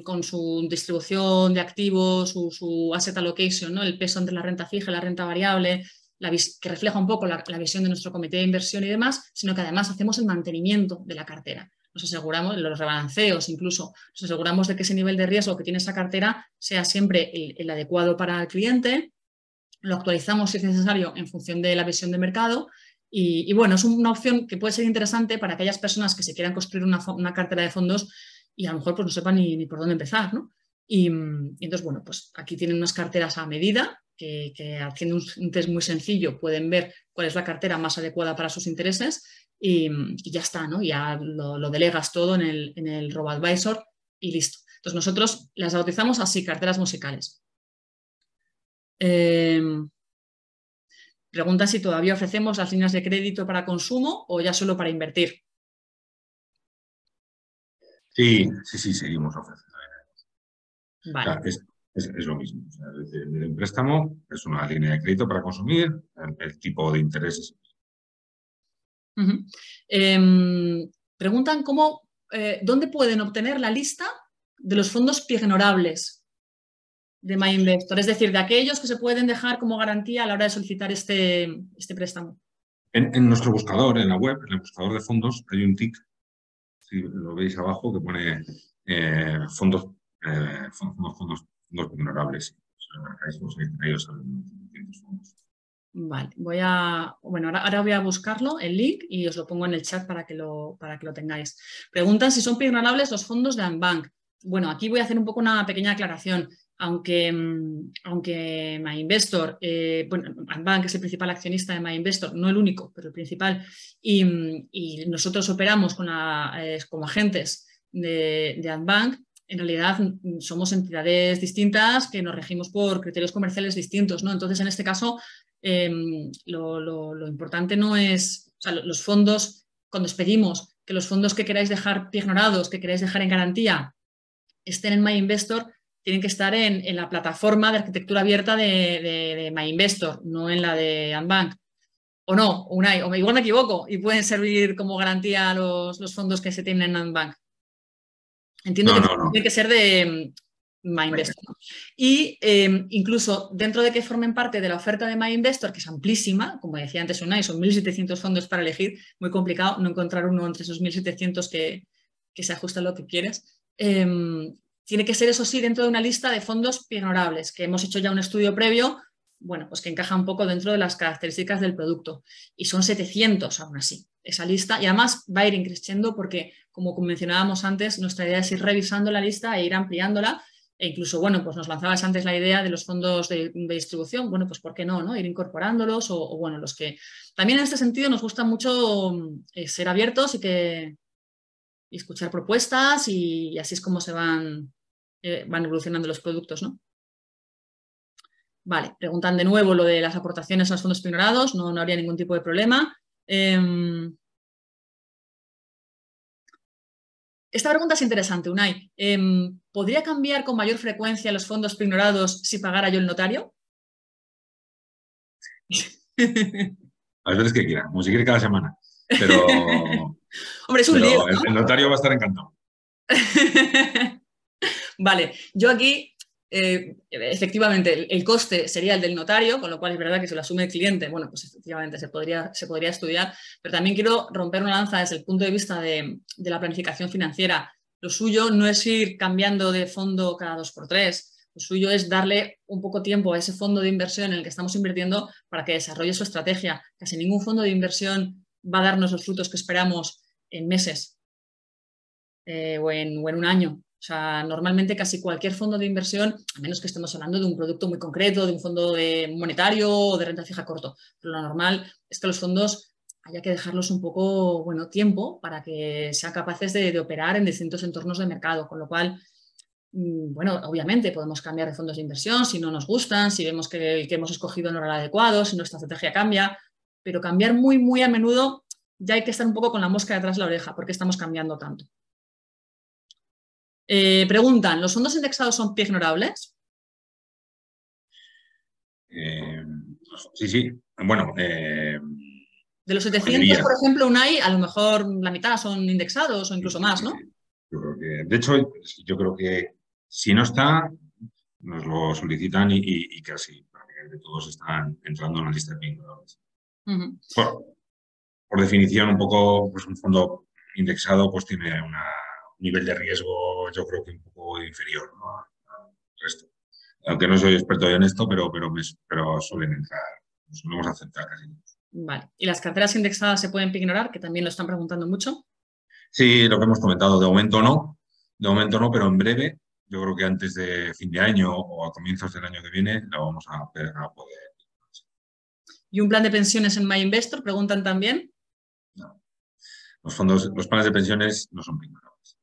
con su distribución de activos, su asset allocation, ¿no? El peso entre la renta fija y la renta variable, que refleja un poco la visión de nuestro comité de inversión y demás, sino que además hacemos el mantenimiento de la cartera. Nos aseguramos, los rebalanceos incluso, nos aseguramos de que ese nivel de riesgo que tiene esa cartera sea siempre el adecuado para el cliente, lo actualizamos si es necesario en función de la visión de mercado y bueno, es una opción que puede ser interesante para aquellas personas que se quieran construir una cartera de fondos y a lo mejor pues no sepan ni por dónde empezar, ¿no? Y entonces, bueno, pues aquí tienen unas carteras a medida que haciendo un test muy sencillo pueden ver cuál es la cartera más adecuada para sus intereses y ya está, ¿no? Ya lo delegas todo en el RoboAdvisor y listo. Entonces nosotros las bautizamos así, carteras musicales. Pregunta si todavía ofrecemos las líneas de crédito para consumo o ya solo para invertir. Sí, seguimos ofreciendo. Vale. O sea, es lo mismo. O sea, el préstamo es una línea de crédito para consumir, el tipo de intereses. Preguntan dónde pueden obtener la lista de los fondos pignorables de MyInvestor, es decir, de aquellos que se pueden dejar como garantía a la hora de solicitar este préstamo. En nuestro buscador, en la web, en el buscador de fondos, hay un tick, si lo veis abajo, que pone fondos vulnerables. Ellos fondos. Vale, ahora voy a buscarlo, el link, y os lo pongo en el chat para que lo tengáis. Preguntan si son pignorables los fondos de Andbank. Bueno, aquí voy a hacer un poco una pequeña aclaración. Aunque MyInvestor, Andbank es el principal accionista de MyInvestor, no el único, pero el principal, y nosotros operamos como agentes de Andbank, en realidad somos entidades distintas que nos regimos por criterios comerciales distintos, ¿no? Entonces, en este caso, lo importante no es, o sea, los fondos, cuando os pedimos que los fondos que queráis dejar pignorados, que queráis dejar en garantía, estén en MyInvestor, tienen que estar en la plataforma de arquitectura abierta de MyInvestor, no en la de Andbank. O no, o igual me equivoco y pueden servir como garantía los fondos que se tienen en Andbank. Entiendo que tiene que ser de MyInvestor. Y incluso dentro de que formen parte de la oferta de MyInvestor, que es amplísima, como decía antes Unai, son 1.700 fondos para elegir, muy complicado no encontrar uno entre esos 1.700 que se ajuste a lo que quieres. Tiene que ser, eso sí, dentro de una lista de fondos pignorables, que hemos hecho ya un estudio previo, bueno, pues que encaja un poco dentro de las características del producto. Y son 700 aún así, esa lista. Y además va a ir increciendo porque, como mencionábamos antes, nuestra idea es ir revisando la lista e ir ampliándola. E incluso, bueno, pues nos lanzabas antes la idea de los fondos de distribución. Bueno, pues ¿por qué no? Ir incorporándolos o bueno, los que... También en este sentido nos gusta mucho ser abiertos y escuchar propuestas y así es como se van evolucionando los productos, ¿no? Vale, preguntan de nuevo lo de las aportaciones a los fondos pignorados, no habría ningún tipo de problema. Esta pregunta es interesante, Unai. ¿Podría cambiar con mayor frecuencia los fondos pignorados si pagara yo el notario? Las veces que quiera, como si quiere cada semana. Pero, hombre, es un lío, ¿no? El notario va a estar encantado. Vale, yo aquí efectivamente el coste sería el del notario, con lo cual es verdad que si lo asume el cliente, bueno, pues efectivamente se podría estudiar, pero también quiero romper una lanza desde el punto de vista de la planificación financiera. Lo suyo no es ir cambiando de fondo cada 2x3. Lo suyo es darle un poco tiempo a ese fondo de inversión en el que estamos invirtiendo para que desarrolle su estrategia. Casi ningún fondo de inversión va a darnos los frutos que esperamos en meses o en un año. O sea, normalmente casi cualquier fondo de inversión, a menos que estemos hablando de un producto muy concreto, de un fondo monetario o de renta fija corto, pero lo normal es que los fondos haya que dejarlos un poco, bueno, tiempo para que sean capaces de operar en distintos entornos de mercado, con lo cual, bueno, obviamente podemos cambiar de fondos de inversión si no nos gustan, si vemos que el que hemos escogido no era el adecuado, si nuestra estrategia cambia, pero cambiar muy, muy a menudo ya hay que estar un poco con la mosca detrás de la oreja porque estamos cambiando tanto. Preguntan, ¿los fondos indexados son pie ignorables? Sí, sí. Bueno, de los 700, por ejemplo, Unai, a lo mejor la mitad son indexados o incluso más, ¿no? Sí. Yo creo que, de hecho, yo creo que si no está, nos lo solicitan y casi prácticamente todos están entrando en la lista de pie ignorables. Por definición, un poco, pues un fondo indexado pues tiene un nivel de riesgo, yo creo que un poco inferior, ¿no?, al resto. Aunque no soy experto en esto, pero suelen entrar, solemos aceptar casi. Vale. ¿Y las carteras indexadas se pueden ignorar? Que también lo están preguntando mucho. Sí, lo que hemos comentado, de momento no, pero en breve, yo creo que antes de fin de año o a comienzos del año que viene, lo vamos a poder. ¿Y un plan de pensiones en MyInvestor? Preguntan también. No. Los planes de pensiones no son ignorables.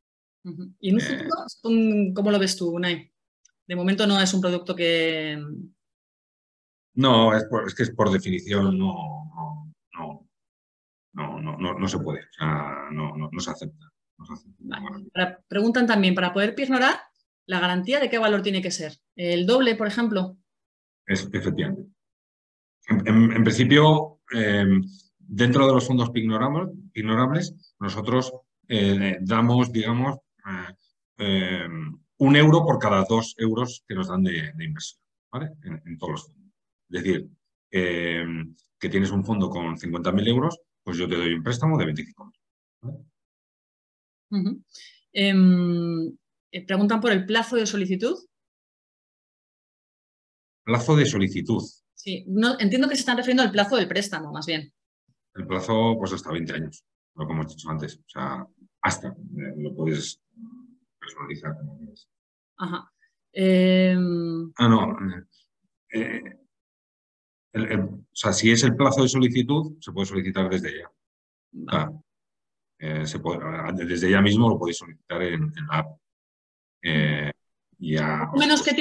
¿Y en un futuro, cómo lo ves tú, Unai? De momento no es un producto que... No, es que es por definición no se puede, o sea, no se acepta. Vale. Preguntan también, para poder ignorar, ¿la garantía de qué valor tiene que ser? ¿El doble, por ejemplo? Efectivamente. En principio, dentro de los fondos ignorables, nosotros damos, digamos, 1 euro por cada 2 euros que nos dan de inversión, ¿vale? En todos los fondos. Es decir, que tienes un fondo con 50.000 euros, pues yo te doy un préstamo de 25.000. ¿Vale? Preguntan por el plazo de solicitud. Plazo de solicitud. Sí, no, entiendo que se están refiriendo al plazo del préstamo, más bien. El plazo, pues hasta 20 años, lo que hemos dicho antes. O sea, hasta lo puedes personalizar como quieras. Ajá. No. O sea, si es el plazo de solicitud, se puede solicitar desde ya. Vale. O sea, desde ya mismo lo podéis solicitar en la app. Más o menos, ¿qué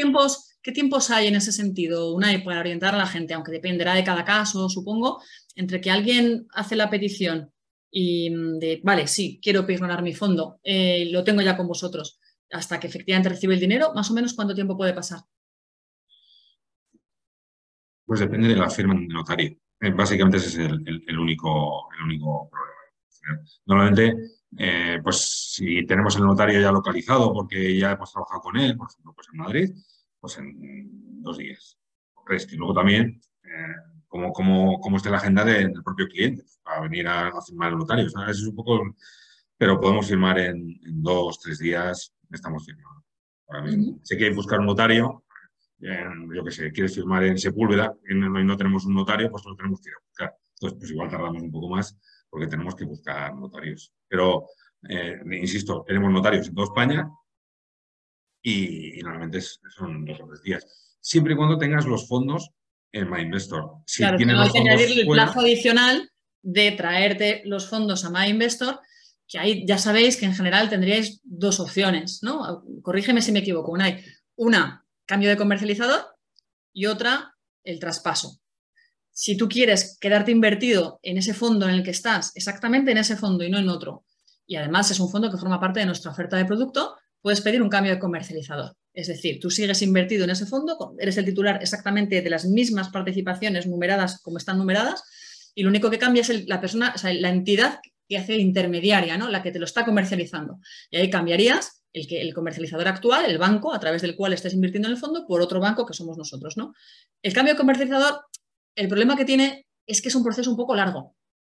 tiempos hay en ese sentido, Unai, para orientar a la gente? Aunque dependerá de cada caso, supongo, entre que alguien hace la petición y vale, sí, quiero ignorar mi fondo, lo tengo ya con vosotros, hasta que efectivamente recibe el dinero, más o menos, ¿cuánto tiempo puede pasar? Pues depende de la firma del notario. Básicamente ese es el único problema. Normalmente, pues si tenemos el notario ya localizado porque ya hemos trabajado con él, por ejemplo, pues en Madrid, pues en 2 días. Y luego también, cómo esté la agenda del propio cliente para venir a firmar el notario. O sea, eso es un poco, pero podemos firmar en 2, 3 días, estamos firmando ahora mismo. Si hay que buscar un notario, yo qué sé, quieres firmar en Sepúlveda y no tenemos un notario, pues lo tenemos que ir a buscar. Entonces, pues igual tardamos un poco más porque tenemos que buscar notarios. Pero, insisto, tenemos notarios en toda España y normalmente son 2 o 3 días. Siempre y cuando tengas los fondos en MyInvestor. Si claro, tienes no hay los que fondos añadirle el fuera, plazo adicional de traerte los fondos a MyInvestor, que ahí ya sabéis que en general tendríais 2 opciones, ¿no? Corrígeme si me equivoco, Unai. Una, cambio de comercializador, y otra, el traspaso. Si tú quieres quedarte invertido en ese fondo en el que estás, exactamente en ese fondo y no en otro, y además es un fondo que forma parte de nuestra oferta de producto, puedes pedir un cambio de comercializador. Es decir, tú sigues invertido en ese fondo, eres el titular exactamente de las mismas participaciones numeradas como están numeradas, y lo único que cambia es la persona, o sea, la entidad que hace intermediaria, ¿no? La que te lo está comercializando. Y ahí cambiarías el comercializador actual, el banco a través del cual estés invirtiendo en el fondo, por otro banco que somos nosotros, ¿no? El cambio de comercializador, el problema que tiene es que es un proceso un poco largo.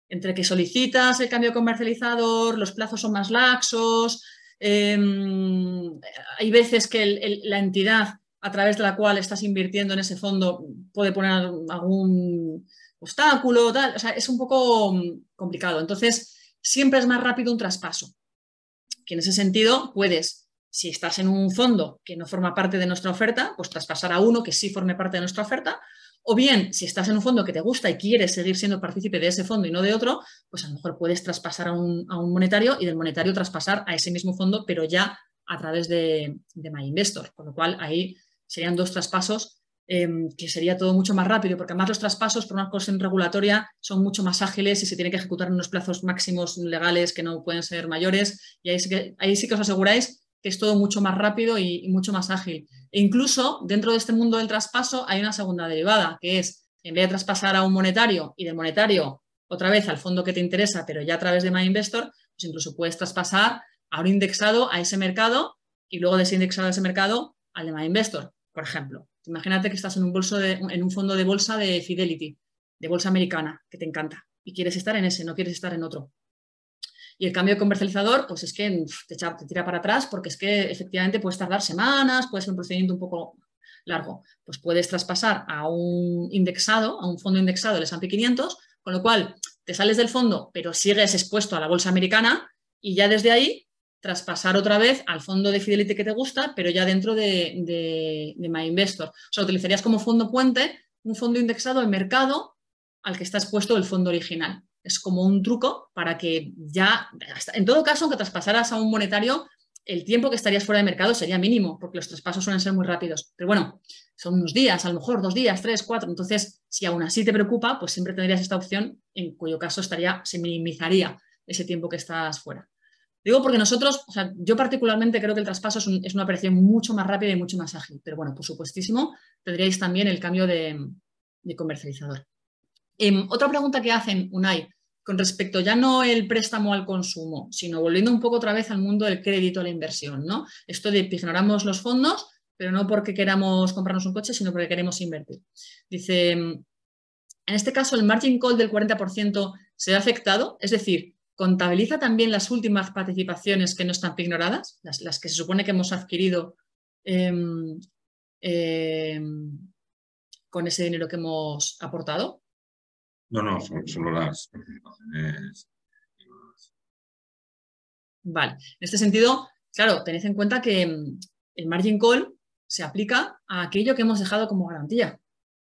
Entre que solicitas el cambio de comercializador, los plazos son más laxos, hay veces que la entidad a través de la cual estás invirtiendo en ese fondo puede poner algún obstáculo, tal, o sea, es un poco complicado. Entonces, siempre es más rápido un traspaso, que en ese sentido puedes, si estás en un fondo que no forma parte de nuestra oferta, pues traspasar a uno que sí forme parte de nuestra oferta, o bien, si estás en un fondo que te gusta y quieres seguir siendo partícipe de ese fondo y no de otro, pues a lo mejor puedes traspasar a un monetario y del monetario traspasar a ese mismo fondo, pero ya a través de MyInvestor, con lo cual ahí serían dos traspasos que sería todo mucho más rápido, porque además los traspasos por una cuestión regulatoria son mucho más ágiles y se tienen que ejecutar en unos plazos máximos legales que no pueden ser mayores, y ahí sí que os aseguráis que es todo mucho más rápido y mucho más ágil. E incluso dentro de este mundo del traspaso hay una segunda derivada, que es, en vez de traspasar a un monetario y del monetario otra vez al fondo que te interesa, pero ya a través de MyInvestor, pues incluso puedes traspasar a un indexado a ese mercado y luego de ese indexado a ese mercado al de MyInvestor, por ejemplo. Imagínate que estás en un fondo de bolsa de Fidelity, de bolsa americana, que te encanta, y quieres estar en ese, no quieres estar en otro. Y el cambio de comercializador, pues es que te tira para atrás porque es que efectivamente puedes tardar semanas, puede ser un procedimiento un poco largo. Pues puedes traspasar a un indexado, a un fondo indexado del S&P 500, con lo cual te sales del fondo, pero sigues expuesto a la bolsa americana y ya desde ahí traspasar otra vez al fondo de Fidelity que te gusta, pero ya dentro de MyInvestor. O sea, utilizarías como fondo puente un fondo indexado al mercado al que está expuesto el fondo original. Es como un truco para que ya, en todo caso, aunque traspasaras a un monetario, el tiempo que estarías fuera de mercado sería mínimo, porque los traspasos suelen ser muy rápidos. Pero bueno, son unos días, a lo mejor 2 días, 3, 4. Entonces, si aún así te preocupa, pues siempre tendrías esta opción, en cuyo caso se minimizaría ese tiempo que estás fuera. Digo porque nosotros, o sea, yo particularmente creo que el traspaso es una operación mucho más rápida y mucho más ágil. Pero bueno, por supuestísimo, tendríais también el cambio de comercializador. Otra pregunta que hacen, Unai, con respecto ya no el préstamo al consumo, sino volviendo un poco otra vez al mundo del crédito a la inversión, ¿no? Esto de ignoramos los fondos, pero no porque queramos comprarnos un coche, sino porque queremos invertir. Dice, en este caso el margin call del 40% se ha afectado, es decir, ¿contabiliza también las últimas participaciones que no están ignoradas, las que se supone que hemos adquirido con ese dinero que hemos aportado? No, solo las participaciones. Vale, en este sentido, claro, tened en cuenta que el margin call se aplica a aquello que hemos dejado como garantía,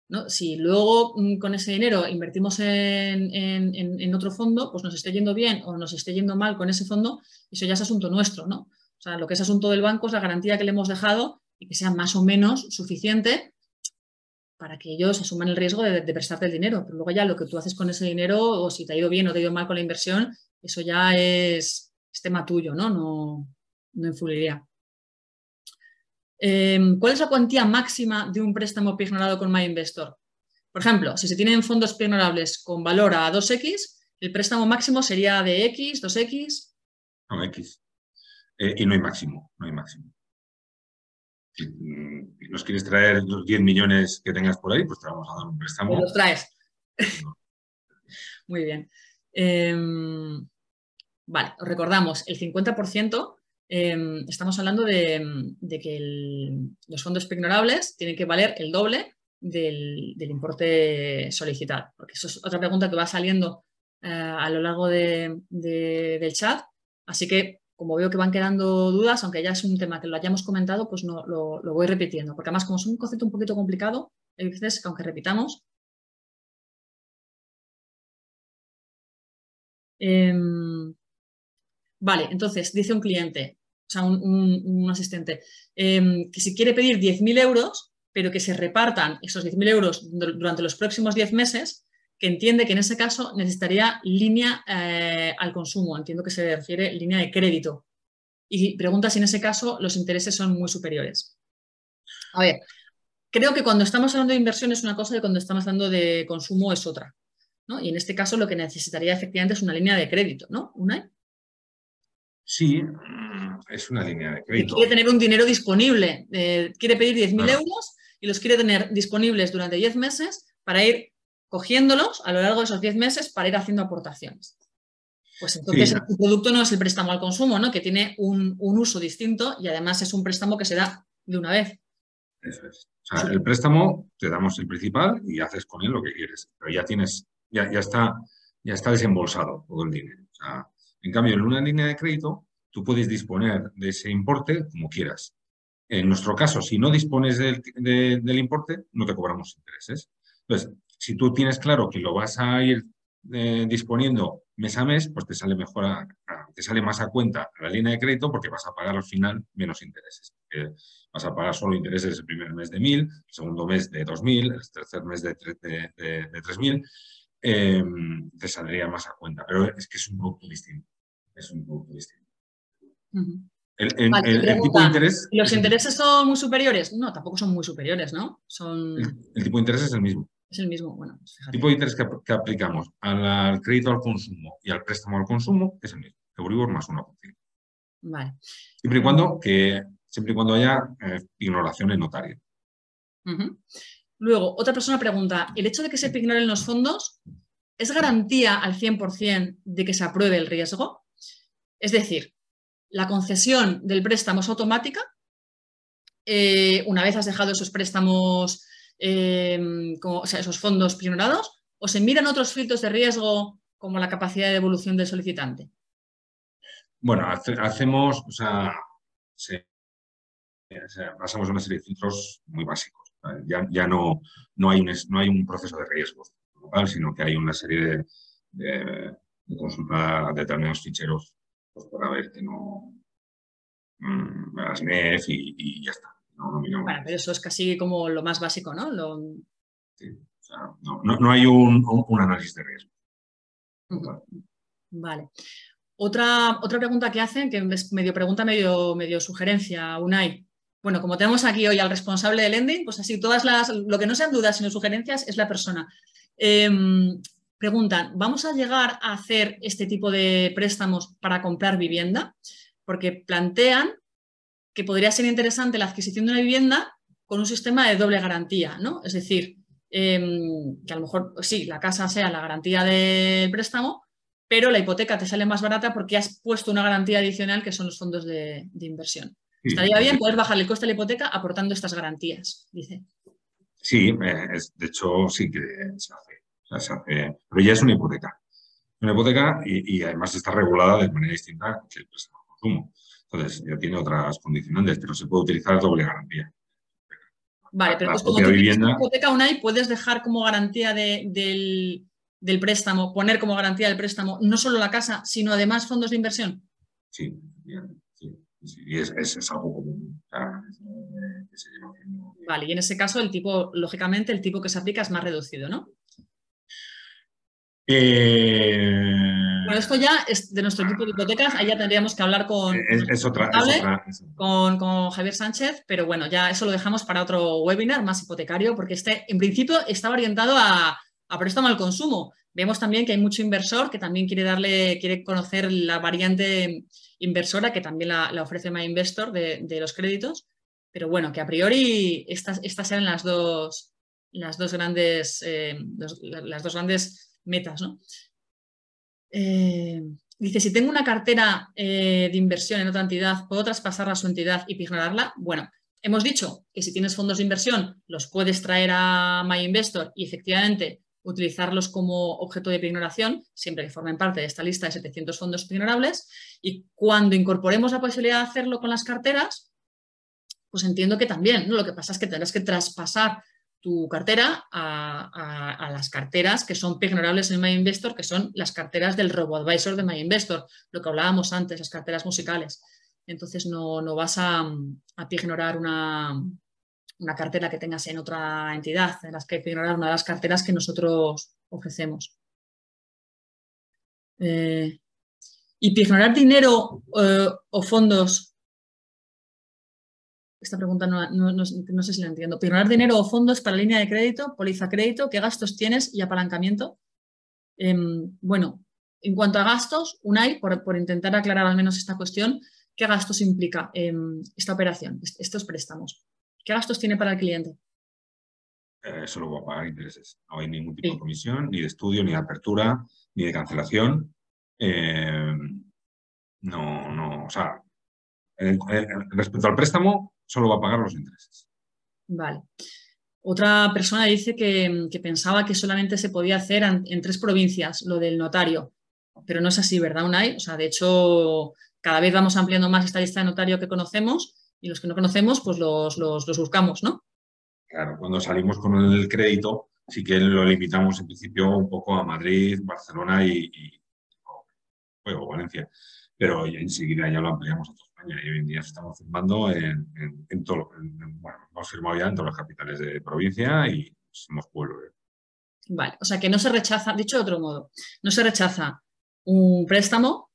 ¿no? Si luego con ese dinero invertimos en otro fondo, pues nos esté yendo bien o nos esté yendo mal con ese fondo, eso ya es asunto nuestro, ¿no? O sea, lo que es asunto del banco es la garantía que le hemos dejado y que sea más o menos suficiente para que ellos asuman el riesgo de prestarte el dinero. Pero luego ya lo que tú haces con ese dinero, o si te ha ido bien o te ha ido mal con la inversión, eso ya es tema tuyo, ¿no? No influiría. ¿Cuál es la cuantía máxima de un préstamo pignorado con MyInvestor? Por ejemplo, si se tienen fondos pignorables con valor a 2x, el préstamo máximo sería de X, 2x. No, X. Y no hay máximo, no hay máximo. Si nos quieres traer los 10 millones que tengas por ahí, pues te vamos a dar un préstamo. Los traes. No. Muy bien. Vale, os recordamos, el 50%, estamos hablando de que los fondos pignorables tienen que valer el doble del importe solicitado. Porque eso es otra pregunta que va saliendo a lo largo del chat. Así que, como veo que van quedando dudas, aunque ya es un tema que lo hayamos comentado, pues no, lo voy repitiendo. Porque además, como es un concepto un poquito complicado, hay veces que aunque repitamos... Vale, entonces dice un cliente, o sea, un asistente, que si quiere pedir 10.000 euros, pero que se repartan esos 10.000 euros durante los próximos 10 meses, que entiende que en ese caso necesitaría línea al consumo, entiendo que se refiere línea de crédito. Y pregunta si en ese caso los intereses son muy superiores. A ver, creo que cuando estamos hablando de inversión es una cosa y cuando estamos hablando de consumo es otra, ¿no? Y en este caso lo que necesitaría efectivamente es una línea de crédito, ¿no? ¿Una? Sí, es una línea de Y crédito. quiere tener un dinero disponible. Quiere pedir 10.000 Claro. euros y los quiere tener disponibles durante 10 meses para ir cogiéndolos a lo largo de esos 10 meses para ir haciendo aportaciones. Pues entonces Sí, el producto no es el préstamo al consumo, ¿no? Que tiene un uso distinto y además es un préstamo que se da de una vez. eso es. O sea, el préstamo te damos el principal y haces con él lo que quieres, pero ya está desembolsado todo el dinero. O sea, en cambio, en una línea de crédito, tú puedes disponer de ese importe como quieras. En nuestro caso, si no dispones del importe, no te cobramos intereses. Entonces, si tú tienes claro que lo vas a ir disponiendo mes a mes, pues te sale te sale más a cuenta la línea de crédito porque vas a pagar al final menos intereses. Vas a pagar solo intereses el primer mes de 1.000, el segundo mes de 2.000, el tercer mes de 3.000. Te saldría más a cuenta. Pero es que es un producto distinto. Es un producto distinto. Uh-huh. El Vale, tipo de pregunta, interés ¿los es el mismo. intereses son muy superiores? No, tampoco son muy superiores, ¿no? El tipo de interés es el mismo. Es el mismo, bueno, pues El tipo fíjate. de interés que aplicamos al crédito al consumo y al préstamo al consumo es el mismo. Euribor más 1%. Vale. Siempre y cuando haya ignoración en notario. Uh-huh. Luego, otra persona pregunta, ¿el hecho de que se ignoren los fondos es garantía al 100% de que se apruebe el riesgo? Es decir, ¿la concesión del préstamo es automática? Una vez has dejado esos préstamos, o sea, esos fondos pignorados, ¿o se miran otros filtros de riesgo como la capacidad de devolución del solicitante? Bueno, hacemos, o sea, basamos una serie de filtros muy básicos. ¿Vale? Ya no hay un proceso de riesgos, ¿vale? Sino que hay una serie de consultar determinados ficheros pues, para ver que no las NEF y ya está. No miramos Bueno, pero más. eso es casi como lo más básico, ¿no? Sí, o sea, no hay un análisis de riesgo. Vale. Otra pregunta que hacen, que es medio pregunta, medio sugerencia, Unai. Bueno, como tenemos aquí hoy al responsable del lending, pues así lo que no sean dudas sino sugerencias es la persona. Preguntan, ¿vamos a llegar a hacer este tipo de préstamos para comprar vivienda? Porque plantean que podría ser interesante la adquisición de una vivienda con un sistema de doble garantía, ¿no? Es decir, que a lo mejor sí, la casa sea la garantía del préstamo, pero la hipoteca te sale más barata porque has puesto una garantía adicional que son los fondos de inversión. Sí, Estaría bien poder bajar el coste de la hipoteca aportando estas garantías, dice. sí, de hecho sí que se hace. O sea, se hace, pero ya es una hipoteca. Una hipoteca y además está regulada de manera distinta que el préstamo al consumo. Entonces, ya tiene otras condicionantes, pero se puede utilizar doble garantía. Vale, pero La entonces como propia tú tienes una vivienda, hipoteca, Unai, puedes dejar como garantía del préstamo, poner como garantía del préstamo no solo la casa, sino además fondos de inversión. sí, sí, y es algo común. O sea, que se lleva haciendo. Vale, y en ese caso el tipo, lógicamente, el tipo que se aplica es más reducido, ¿no? Bueno, esto ya es de nuestro tipo de hipotecas, ahí ya tendríamos que hablar con es nuestro otra. responsable, con Javier Sánchez, pero bueno, ya eso lo dejamos para otro webinar más hipotecario, porque en principio estaba orientado a préstamo al consumo. Vemos también que hay mucho inversor que también quiere conocer la variante inversora que también la ofrece MyInvestor de los créditos, pero bueno, que a priori estas eran las dos grandes metas, ¿no? Dice, si tengo una cartera de inversión en otra entidad, ¿puedo traspasarla a su entidad y pignorarla? Bueno, hemos dicho que si tienes fondos de inversión, los puedes traer a MyInvestor y efectivamente utilizarlos como objeto de pignoración, siempre que formen parte de esta lista de 700 fondos pignorables. Y cuando incorporemos la posibilidad de hacerlo con las carteras, pues entiendo que también, ¿no? Lo que pasa es que tendrás que traspasar tu cartera a las carteras que son pignorables en MyInvestor, que son las carteras del RoboAdvisor de MyInvestor, lo que hablábamos antes, las carteras musicales. Entonces no vas a pignorar una cartera que tengas en otra entidad, en las que pignorar una de las carteras que nosotros ofrecemos. Y pignorar dinero o fondos. Esta pregunta no sé si la entiendo. ¿Pignorar dinero o fondos para línea de crédito, póliza crédito? ¿Qué gastos tienes y apalancamiento? Bueno, en cuanto a gastos, Unai, por intentar aclarar al menos esta cuestión, ¿qué gastos implica esta operación, estos préstamos? ¿Qué gastos tiene para el cliente? Solo va a pagar intereses. No hay ningún tipo de Sí. comisión, ni de estudio, ni de apertura, ni de cancelación. Eh, no, o sea, respecto al préstamo, solo va a pagar los intereses. Vale. Otra persona dice que pensaba que solamente se podía hacer en 3 provincias, lo del notario, pero no es así, ¿verdad, Unai? O sea, de hecho, cada vez vamos ampliando más esta lista de notario que conocemos y los que no conocemos, pues los buscamos, ¿no? Claro, cuando salimos con el crédito, sí que lo limitamos en principio un poco a Madrid, Barcelona o Valencia, pero enseguida ya lo ampliamos a toda España y hoy en día estamos firmando en todo, bueno, hemos firmado ya en todas las capitales de provincia y somos pueblo. Vale, o sea que no se rechaza, dicho de otro modo, no se rechaza un préstamo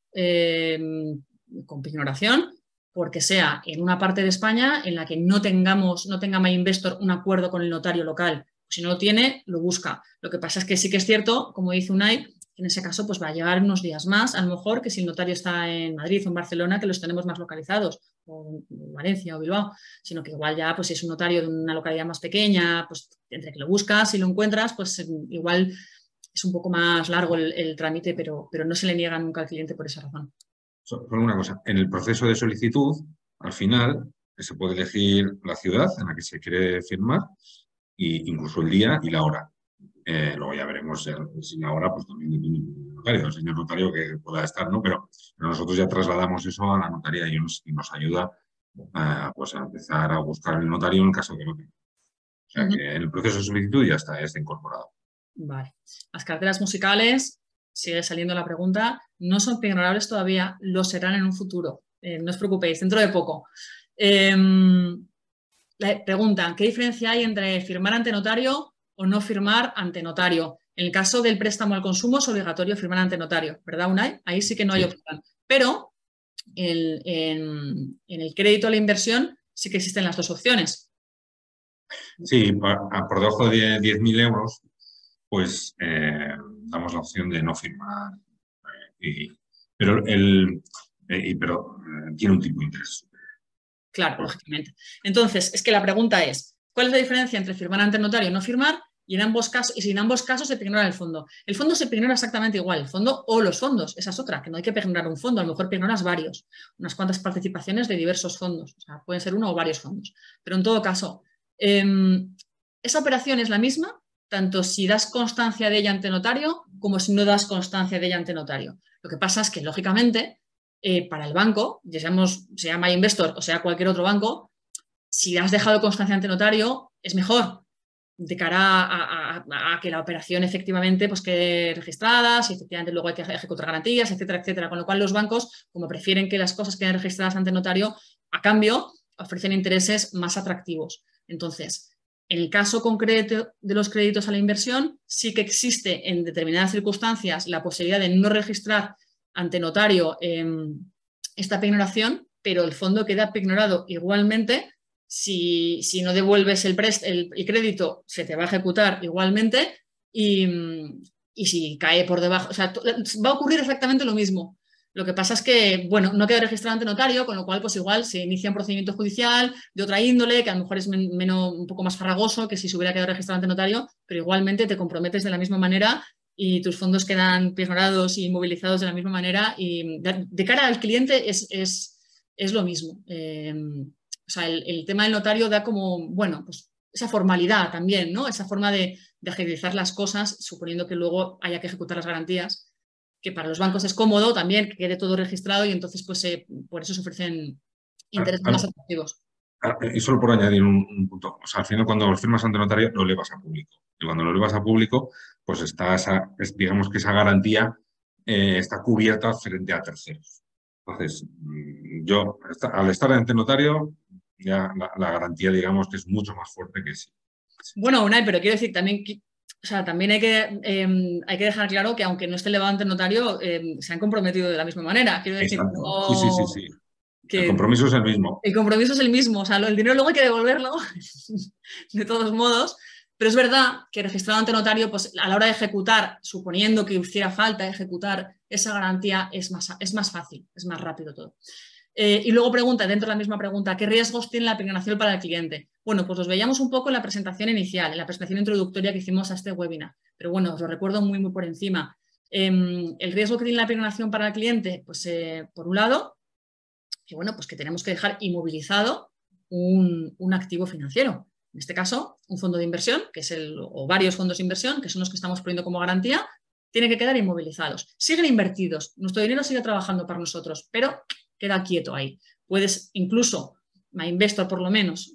con pignoración porque sea en una parte de España en la que no tenga MyInvestor un acuerdo con el notario local. Si no lo tiene, lo busca. Lo que pasa es que sí que es cierto, como dice Unai, en ese caso pues va a llevar unos días más, a lo mejor que si el notario está en Madrid o en Barcelona, que los tenemos más localizados, o en Valencia o Bilbao, sino que igual ya pues si es un notario de una localidad más pequeña, pues entre que lo buscas y lo encuentras, pues igual es un poco más largo el trámite, pero no se le niega nunca al cliente por esa razón. Solo una cosa, en el proceso de solicitud, al final, se puede elegir la ciudad en la que se quiere firmar e incluso el día y la hora. Luego ya veremos si la hora, pues también depende del notario, del señor notario que pueda estar, ¿no? Pero nosotros ya trasladamos eso a la notaría y nos ayuda pues a empezar a buscar el notario en el caso que no tenga. O sea que en el proceso de solicitud ya está incorporado. Vale. Las carteras musicales, sigue saliendo la pregunta, no son pignorables todavía, lo serán en un futuro. No os preocupéis, dentro de poco. Preguntan, ¿qué diferencia hay entre firmar ante notario o no firmar ante notario? En el caso del préstamo al consumo es obligatorio firmar ante notario, ¿verdad, Unai? Ahí sí que no hay Sí. opción. Pero en el crédito a la inversión sí que existen las dos opciones. Sí, por debajo de 10.000 euros, pues damos la opción de no firmar. Pero tiene un tipo de interés. Claro, lógicamente. Entonces, es que la pregunta es, ¿cuál es la diferencia entre firmar ante notario y no firmar? Y si en ambos casos se pignora el fondo. El fondo se pignora exactamente igual, el fondo o los fondos, esa es otra, que no hay que pignorar un fondo, a lo mejor pignoras varios, unas cuantas participaciones de diversos fondos, o sea, pueden ser uno o varios fondos. Pero en todo caso, esa operación es la misma, tanto si das constancia de ella ante notario como si no das constancia de ella ante notario. Lo que pasa es que, lógicamente, para el banco, ya sea MyInvestor o sea cualquier otro banco, si has dejado constancia ante notario, es mejor de cara a que la operación efectivamente pues, quede registrada, si efectivamente luego hay que ejecutar garantías, etcétera, etcétera. Con lo cual los bancos, como prefieren que las cosas queden registradas ante notario, a cambio ofrecen intereses más atractivos. Entonces, en el caso concreto de los créditos a la inversión, sí que existe en determinadas circunstancias la posibilidad de no registrar ante notario esta pignoración, pero el fondo queda pignorado igualmente. Si no devuelves el crédito, se te va a ejecutar igualmente y si cae por debajo, o sea, va a ocurrir exactamente lo mismo. Lo que pasa es que, bueno, no queda registrado ante notario, con lo cual, pues igual se inicia un procedimiento judicial de otra índole, que a lo mejor es un poco más farragoso que si se hubiera quedado registrado ante notario, pero igualmente te comprometes de la misma manera y tus fondos quedan pignorados y inmovilizados de la misma manera y de cara al cliente es lo mismo. O sea, el tema del notario da como, bueno, pues esa formalidad también, ¿no? Esa forma de agilizar las cosas, suponiendo que luego haya que ejecutar las garantías, que para los bancos es cómodo también, que quede todo registrado y entonces pues por eso se ofrecen intereses más atractivos. Y solo por añadir un punto. O sea, al final cuando lo firmas ante notario lo elevas a público. Y cuando lo elevas a público, pues digamos que esa garantía está cubierta frente a terceros. Entonces, yo, al estar ante notario, ya la garantía, digamos, que es mucho más fuerte que sí. Bueno, Unai, pero quiero decir también o sea, también hay que dejar claro que aunque no esté elevado ante notario, se han comprometido de la misma manera. Quiero decir, Exacto. Sí. El que compromiso es el mismo. el compromiso es el mismo, o sea, el dinero luego hay que devolverlo, de todos modos, pero es verdad que registrado ante notario, pues a la hora de ejecutar, suponiendo que hiciera falta ejecutar esa garantía, es más fácil, es más rápido todo. Y luego pregunta, dentro de la misma pregunta, ¿qué riesgos tiene la pignoración para el cliente? Bueno, pues los veíamos un poco en la presentación inicial, en la presentación introductoria que hicimos a este webinar. Pero bueno, os lo recuerdo muy, muy por encima. El riesgo que tiene la pignoración para el cliente, pues por un lado, que bueno, pues que tenemos que dejar inmovilizado un activo financiero. En este caso, un fondo de inversión, que es o varios fondos de inversión, que son los que estamos poniendo como garantía, tienen que quedar inmovilizados. Siguen invertidos, nuestro dinero sigue trabajando para nosotros, pero queda quieto ahí. Puedes incluso, MyInvestor por lo menos,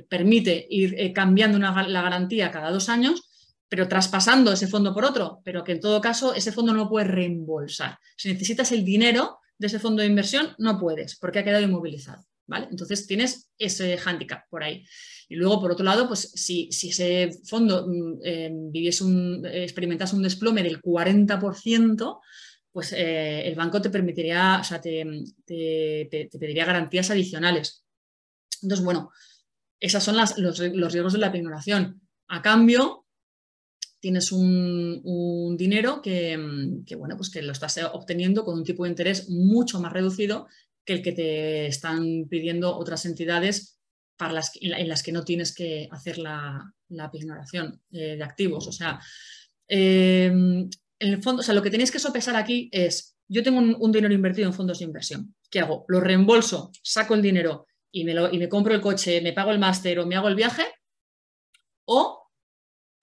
permite ir cambiando la garantía cada 2 años, pero traspasando ese fondo por otro, pero que en todo caso ese fondo no puede reembolsar. Si necesitas el dinero de ese fondo de inversión, no puedes, porque ha quedado inmovilizado, ¿vale? Entonces tienes ese hándicap por ahí. Y luego, por otro lado, pues si ese fondo experimentase un desplome del 40%, pues el banco te permitiría, o sea, te pediría garantías adicionales. Entonces, bueno, esos son los riesgos de la pignoración. A cambio, tienes un dinero que, bueno, pues que lo estás obteniendo con un tipo de interés mucho más reducido que el que te están pidiendo otras entidades en las que no tienes que hacer la pignoración de activos. O sea, en el fondo, o sea, lo que tenéis que sopesar aquí es, yo tengo un dinero invertido en fondos de inversión. ¿Qué hago? Lo reembolso, saco el dinero y me compro el coche, me pago el máster o me hago el viaje. O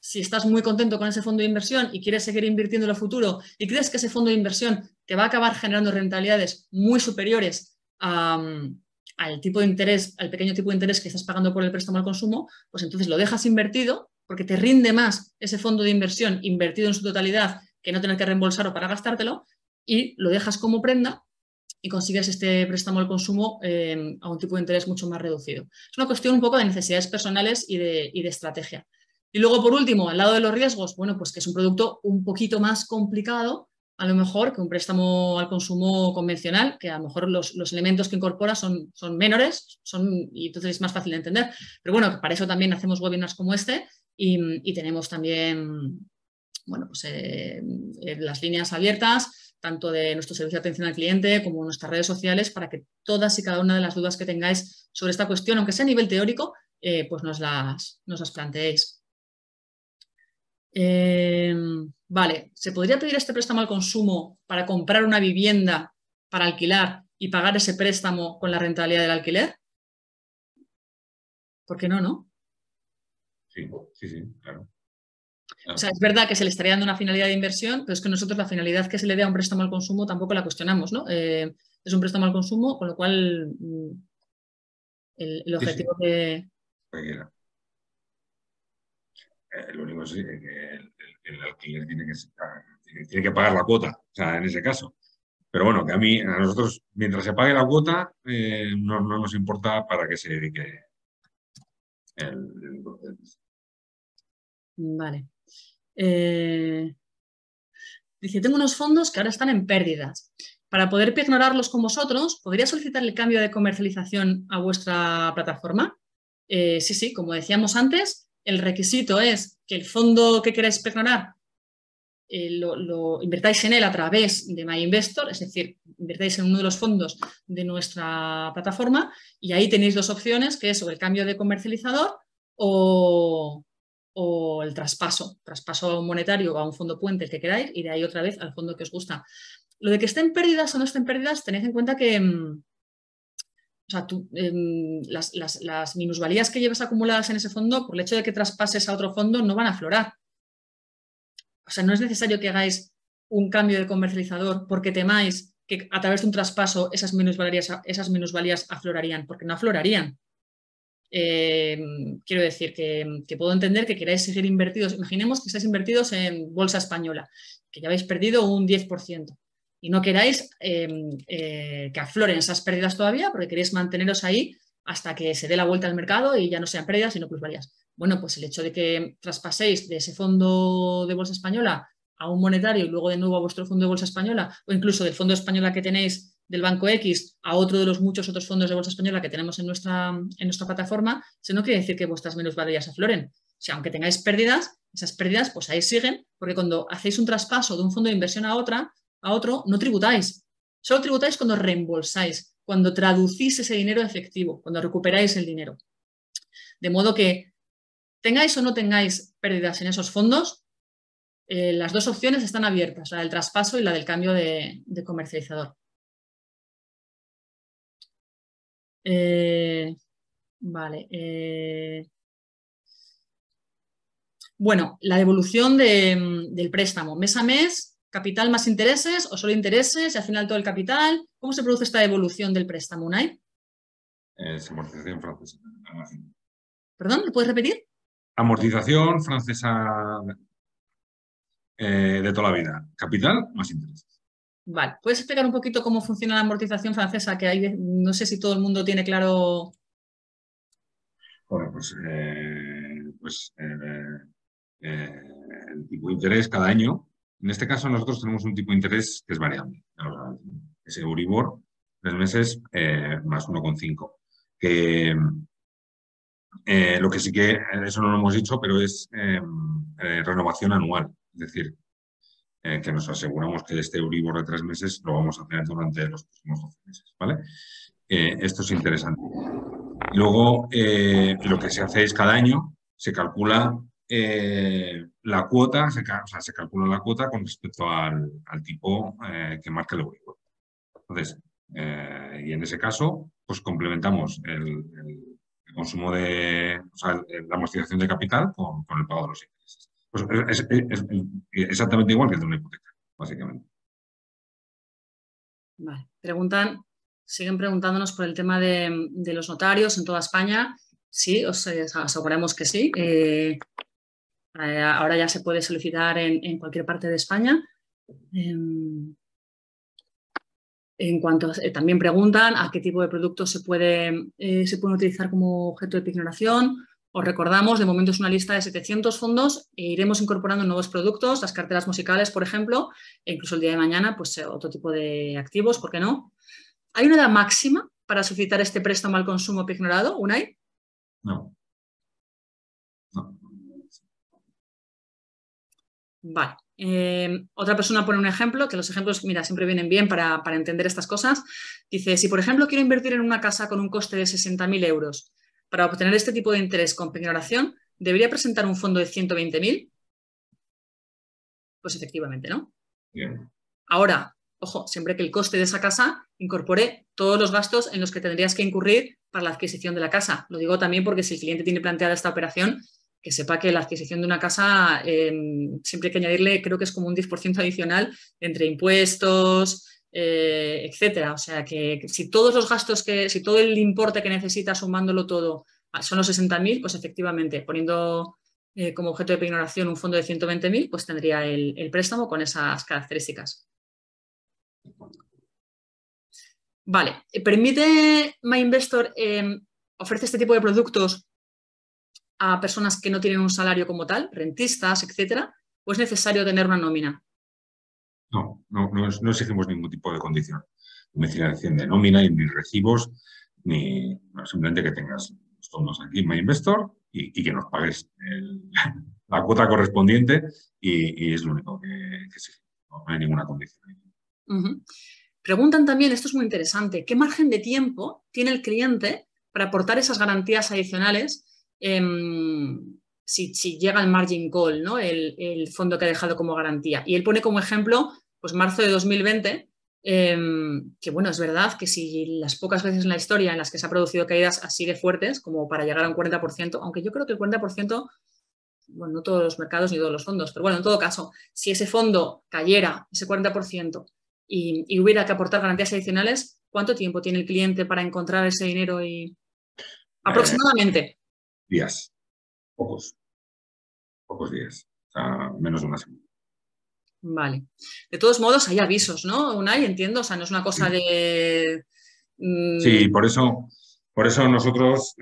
si estás muy contento con ese fondo de inversión y quieres seguir invirtiendo en el futuro y crees que ese fondo de inversión te va a acabar generando rentabilidades muy superiores al tipo de interés, al pequeño tipo de interés que estás pagando por el préstamo al consumo, pues entonces lo dejas invertido porque te rinde más ese fondo de inversión invertido en su totalidad que no tener que reembolsar o para gastártelo, y lo dejas como prenda y consigues este préstamo al consumo a un tipo de interés mucho más reducido. Es una cuestión un poco de necesidades personales y de estrategia. Y luego, por último, al lado de los riesgos, bueno, pues que es un producto un poquito más complicado, a lo mejor, que un préstamo al consumo convencional, que a lo mejor los elementos que incorpora son menores y entonces es más fácil de entender. Pero bueno, para eso también hacemos webinars como este y tenemos también, bueno, pues las líneas abiertas, tanto de nuestro servicio de atención al cliente como nuestras redes sociales, para que todas y cada una de las dudas que tengáis sobre esta cuestión, aunque sea a nivel teórico, pues nos las planteéis. Vale, ¿se podría pedir este préstamo al consumo para comprar una vivienda para alquilar y pagar ese préstamo con la rentabilidad del alquiler? ¿Por qué no, no? Sí, claro. O sea, es verdad que se le estaría dando una finalidad de inversión, pero es que nosotros la finalidad que se le dé a un préstamo al consumo tampoco la cuestionamos, ¿no? Es un préstamo al consumo, con lo cual el objetivo que... Lo único es que el alquiler tiene que pagar la cuota, o sea, en ese caso. Pero bueno, que a nosotros, mientras se pague la cuota, no nos importa para qué se dedique el Vale. Dice, tengo unos fondos que ahora están en pérdidas. Para poder pignorarlos con vosotros, ¿podría solicitar el cambio de comercialización a vuestra plataforma? Sí, como decíamos antes, el requisito es que el fondo que queráis pignorar lo invertáis en él a través de MyInvestor, es decir, invertáis en uno de los fondos de nuestra plataforma y ahí tenéis dos opciones, que es o el cambio de comercializador o el traspaso monetario a un fondo puente, el que queráis, y de ahí otra vez al fondo que os gusta. Lo de que esté en pérdidas o no esté en pérdidas, tened en cuenta que o sea, las minusvalías que llevas acumuladas en ese fondo, por el hecho de que traspases a otro fondo, no van a aflorar. O sea, no es necesario que hagáis un cambio de comercializador porque temáis que a través de un traspaso esas minusvalías aflorarían, porque no aflorarían. Quiero decir que puedo entender que queráis seguir invertidos. Imaginemos que estáis invertidos en bolsa española, que ya habéis perdido un 10% y no queráis que afloren esas pérdidas todavía porque queréis manteneros ahí hasta que se dé la vuelta al mercado y ya no sean pérdidas sino plusvalías. Bueno, pues el hecho de que traspaséis de ese fondo de bolsa española a un monetario y luego de nuevo a vuestro fondo de bolsa española o incluso del fondo española que tenéis del Banco X a otro de los muchos otros fondos de bolsa española que tenemos en nuestra plataforma, eso no quiere decir que vuestras minusvalías afloren. O sea, aunque tengáis pérdidas, esas pérdidas pues ahí siguen, porque cuando hacéis un traspaso de un fondo de inversión a otro, no tributáis. Solo tributáis cuando reembolsáis. cuando traducís ese dinero a efectivo, cuando recuperáis el dinero. De modo que tengáis o no tengáis pérdidas en esos fondos, las dos opciones están abiertas, la del traspaso y la del cambio de comercializador. Vale. Bueno, la devolución del préstamo, mes a mes, capital más intereses o solo intereses y al final todo el capital. ¿Cómo se produce esta devolución del préstamo, Unai? Es amortización francesa. ¿Perdón? ¿Me puedes repetir? Amortización francesa de toda la vida. Capital más intereses. Vale. ¿Puedes explicar un poquito cómo funciona la amortización francesa? Que hay, no sé si todo el mundo tiene claro. Bueno, el tipo de interés cada año. En este caso nosotros tenemos un tipo de interés que es variable. Es Euribor, 3 meses más 1,5. Que lo que sí que, eso no lo hemos dicho, pero es renovación anual. Es decir, que nos aseguramos que este Euribor de 3 meses lo vamos a tener durante los próximos 12 meses. ¿Vale? Esto es interesante. Luego, lo que se hace es cada año se calcula la cuota, se calcula la cuota con respecto al tipo que marca el Euribor. Entonces, y en ese caso, pues complementamos el consumo la amortización de capital con el pago de los intereses. Pues es exactamente igual que el de una hipoteca, básicamente. Vale. Siguen preguntándonos por el tema de los notarios en toda España. Sí, os aseguramos que sí. Ahora ya se puede solicitar en cualquier parte de España. También preguntan a qué tipo de productos se pueden utilizar como objeto de pignoración. Os recordamos, de momento es una lista de 700 fondos e iremos incorporando nuevos productos, las carteras musicales, por ejemplo, e incluso el día de mañana, pues otro tipo de activos, ¿por qué no? ¿Hay una edad máxima para solicitar este préstamo al consumo pignorado, Unai? No. Vale. Otra persona pone un ejemplo, que los ejemplos, mira, siempre vienen bien para entender estas cosas. Dice, si por ejemplo quiero invertir en una casa con un coste de 60.000 euros, para obtener este tipo de interés con pignoración, ¿debería presentar un fondo de 120.000? Pues efectivamente, ¿no? Bien. Ahora, ojo, siempre que el coste de esa casa incorpore todos los gastos en los que tendrías que incurrir para la adquisición de la casa. Lo digo también porque si el cliente tiene planteada esta operación, que sepa que la adquisición de una casa siempre hay que añadirle, creo que es como un 10% adicional entre impuestos, etcétera. O sea que si todos los gastos si todo el importe que necesita sumándolo todo son los 60.000, pues efectivamente, poniendo como objeto de pignoración un fondo de 120.000, pues tendría el préstamo con esas características. Vale, ¿permite MyInvestor ofrece este tipo de productos a personas que no tienen un salario como tal, rentistas, etcétera, o es necesario tener una nómina? No exigimos ningún tipo de condición. Domiciliación de nómina y ni recibos, simplemente que tengas los fondos aquí en MyInvestor y que nos pagues la cuota correspondiente y es lo único que exigimos. No hay ninguna condición. Preguntan también, esto es muy interesante, ¿qué margen de tiempo tiene el cliente para aportar esas garantías adicionales si llega el margin call, ¿no? el fondo que ha dejado como garantía? Y él pone como ejemplo, pues marzo de 2020, que bueno, es verdad que si las pocas veces en la historia en las que se han producido caídas así de fuertes, como para llegar a un 40%, aunque yo creo que el 40%, bueno, no todos los mercados ni todos los fondos, pero bueno, en todo caso, si ese fondo cayera, ese 40%, y hubiera que aportar garantías adicionales, ¿cuánto tiempo tiene el cliente para encontrar ese dinero? Aproximadamente. Días. Pocos días. O sea, menos de una semana. Vale. De todos modos, hay avisos, ¿no, Unai? Entiendo, o sea, no es una cosa de... Sí, por eso nosotros,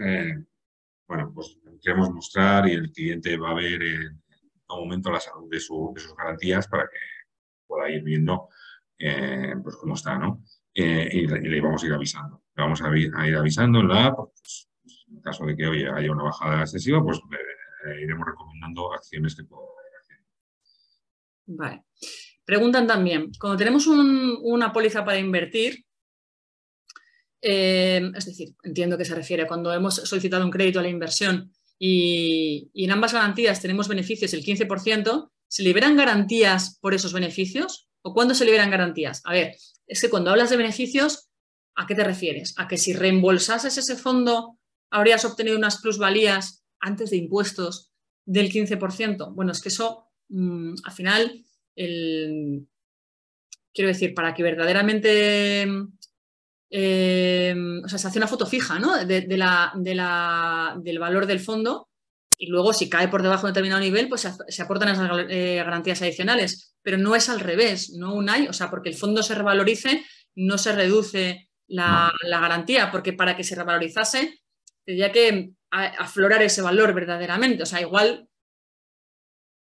bueno, pues queremos mostrar y el cliente va a ver en todo momento la salud de sus garantías para que pueda ir viendo pues cómo está, ¿no? Y le vamos a ir avisando. Le vamos a ir avisando en la app, pues, en el caso de que hoy haya una bajada excesiva, pues iremos recomendando acciones que puedan ir haciendo. Vale. Preguntan también, cuando tenemos una póliza para invertir, Es decir, entiendo que se refiere cuando hemos solicitado un crédito a la inversión y en ambas garantías tenemos beneficios el 15%, ¿se liberan garantías por esos beneficios? ¿O cuándo se liberan garantías? A ver, es que cuando hablas de beneficios, ¿a qué te refieres? ¿A que si reembolsases ese fondo habrías obtenido unas plusvalías antes de impuestos del 15%? Bueno, es que eso, al final, quiero decir, para que verdaderamente... o sea, se hace una foto fija, ¿no? Del valor del fondo y luego si cae por debajo de un determinado nivel, pues se aportan esas garantías adicionales. Pero no es al revés, no o sea, porque el fondo se revalorice, no se reduce la garantía, porque para que se revalorizase tendría que aflorar ese valor verdaderamente. O sea, igual,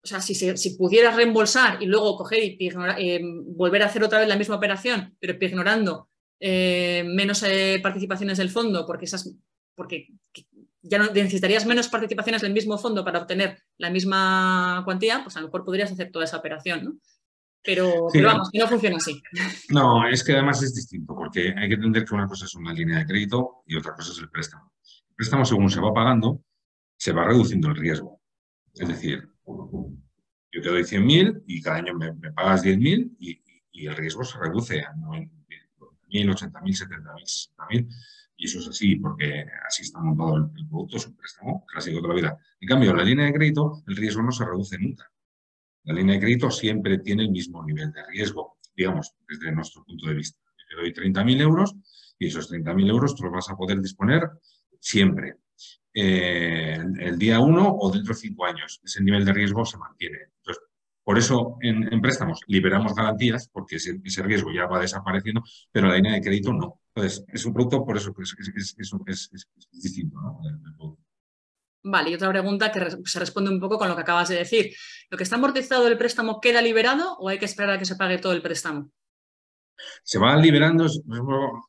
o sea, si pudieras reembolsar y luego coger y volver a hacer otra vez la misma operación, pero ignorando menos participaciones del fondo, porque ya no necesitarías menos participaciones del mismo fondo para obtener la misma cuantía, pues a lo mejor podrías hacer toda esa operación, ¿no? Pero vamos, que no funciona así. No, es que además es distinto, porque hay que entender que una cosa es una línea de crédito y otra cosa es el préstamo. El préstamo, según se va pagando, se va reduciendo el riesgo. Es decir, yo te doy 100.000 y cada año me pagas 10.000 y el riesgo se reduce a 90.000, 80.000, 70.000, 60.000. Y eso es así, porque así está montado el producto, es un préstamo clásico de toda la vida. En cambio, en la línea de crédito, el riesgo no se reduce nunca. La línea de crédito siempre tiene el mismo nivel de riesgo, digamos, desde nuestro punto de vista. Yo te doy 30.000 euros y esos 30.000 euros tú los vas a poder disponer siempre. El día 1 o dentro de 5 años. Ese nivel de riesgo se mantiene. Entonces, por eso en préstamos liberamos garantías, porque ese riesgo ya va desapareciendo, pero la línea de crédito no. Entonces, es un producto, por eso es distinto, ¿no? Vale, y otra pregunta que se responde un poco con lo que acabas de decir. ¿Lo que está amortizado del préstamo queda liberado o hay que esperar a que se pague todo el préstamo? Se va liberando, lo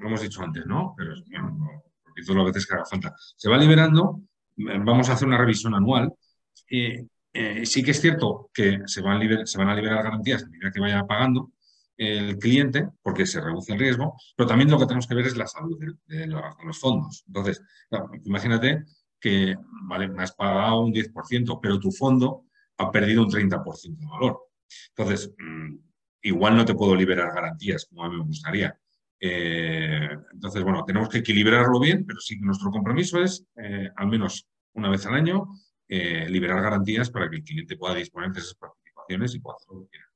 hemos dicho antes, ¿no? Pero bueno, porque todo lo veces que haga falta. Se va liberando, vamos a hacer una revisión anual. Sí que es cierto que se van a liberar garantías a medida que vaya pagando el cliente, porque se reduce el riesgo, pero también lo que tenemos que ver es la salud de los fondos. Entonces, claro, imagínate que, vale, me has pagado un 10%, pero tu fondo ha perdido un 30% de valor. Entonces, igual no te puedo liberar garantías como a mí me gustaría. Entonces, bueno, tenemos que equilibrarlo bien, pero sí que nuestro compromiso es, al menos una vez al año, liberar garantías para que el cliente pueda disponer de esas participaciones y pueda hacer lo que quiera.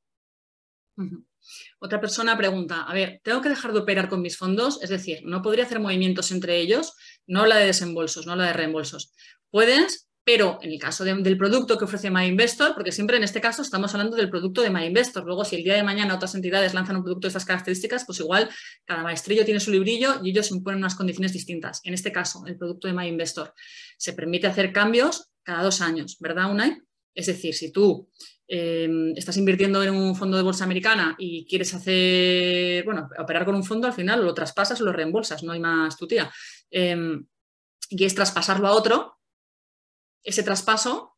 Otra persona pregunta, a ver, ¿tengo que dejar de operar con mis fondos? Es decir, ¿no podría hacer movimientos entre ellos? No habla de desembolsos, no habla de reembolsos. Puedes, pero en el caso del producto que ofrece MyInvestor, porque siempre en este caso estamos hablando del producto de MyInvestor. Luego, si el día de mañana otras entidades lanzan un producto de estas características, pues igual cada maestrillo tiene su librillo y ellos imponen unas condiciones distintas. En este caso, el producto de MyInvestor se permite hacer cambios cada 2 años, ¿verdad, Unai? Es decir, si tú estás invirtiendo en un fondo de bolsa americana y quieres operar con un fondo, al final lo traspasas o lo reembolsas, no hay más tutía. Y quieres traspasarlo a otro, ese traspaso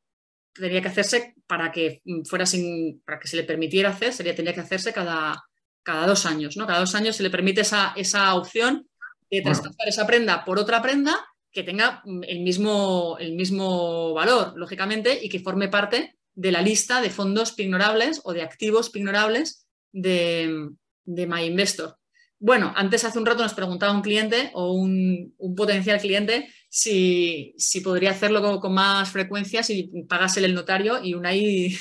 tendría que hacerse para que se le permitiera hacer, tendría que hacerse cada 2 años, ¿no? Cada 2 años se le permite esa opción de traspasar esa prenda por otra prenda que tenga el mismo valor, lógicamente, y que forme parte de la lista de fondos pignorables o de activos pignorables de MyInvestor. Bueno, antes hace un rato nos preguntaba un cliente o un potencial cliente si podría hacerlo con más frecuencia si pagase el notario y Unai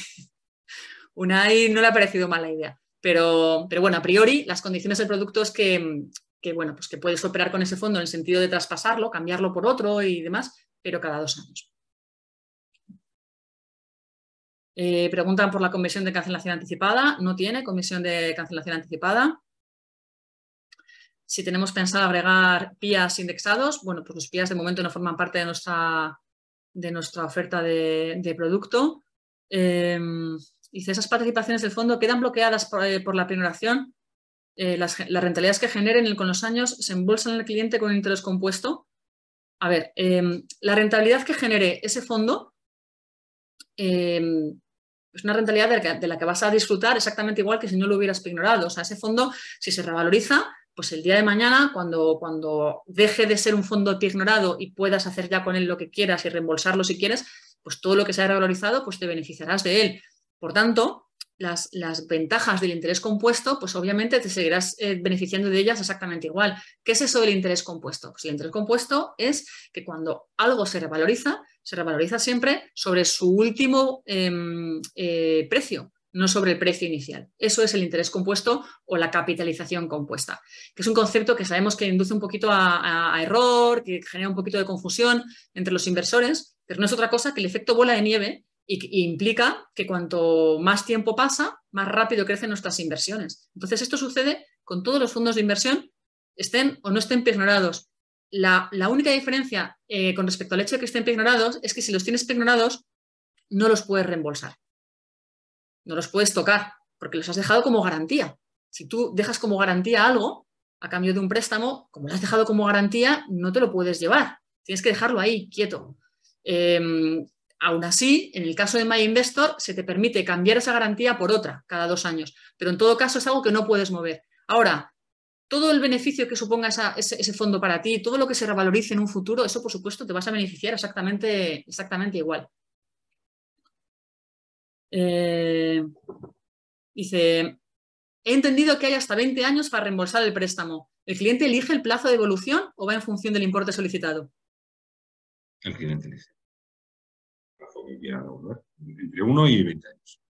no le ha parecido mala idea. Pero bueno, a priori las condiciones del producto es que puedes operar con ese fondo en el sentido de traspasarlo, cambiarlo por otro y demás, pero cada 2 años. Preguntan por la comisión de cancelación anticipada. No tiene comisión de cancelación anticipada. Si tenemos pensado agregar PIAs indexados, bueno, pues los PIAs de momento no forman parte de nuestra oferta de producto. Dice, esas participaciones del fondo quedan bloqueadas por la pignoración. Las rentabilidades que generen con los años se embolsan al cliente con interés compuesto. A ver, la rentabilidad que genere ese fondo es una rentabilidad de la que vas a disfrutar exactamente igual que si no lo hubieras ignorado. O sea, ese fondo, si se revaloriza, pues el día de mañana, cuando deje de ser un fondo ignorado y puedas hacer ya con él lo que quieras y reembolsarlo si quieres, pues todo lo que se haya revalorizado, pues te beneficiarás de él. Por tanto, las ventajas del interés compuesto, pues obviamente te seguirás beneficiando de ellas exactamente igual. ¿Qué es eso del interés compuesto? Pues el interés compuesto es que cuando algo se revaloriza siempre sobre su último precio, no sobre el precio inicial. Eso es el interés compuesto o la capitalización compuesta, que es un concepto que sabemos que induce un poquito a error, que genera un poquito de confusión entre los inversores, pero no es otra cosa que el efecto bola de nieve y implica que cuanto más tiempo pasa, más rápido crecen nuestras inversiones. Entonces, esto sucede con todos los fondos de inversión, estén o no estén pignorados. La única diferencia con respecto al hecho de que estén pignorados es que si los tienes pignorados, no los puedes reembolsar. No los puedes tocar, porque los has dejado como garantía. Si tú dejas como garantía algo, a cambio de un préstamo, como lo has dejado como garantía, no te lo puedes llevar. Tienes que dejarlo ahí, quieto. Aún así, en el caso de MyInvestor, se te permite cambiar esa garantía por otra cada 2 años. Pero en todo caso es algo que no puedes mover. Ahora, todo el beneficio que suponga ese fondo para ti, todo lo que se revalorice en un futuro, eso por supuesto te vas a beneficiar exactamente igual. Dice, he entendido que hay hasta 20 años para reembolsar el préstamo. ¿El cliente elige el plazo de devolución o va en función del importe solicitado? El cliente elige el plazo que quiera devolver, entre 1 y 20 años.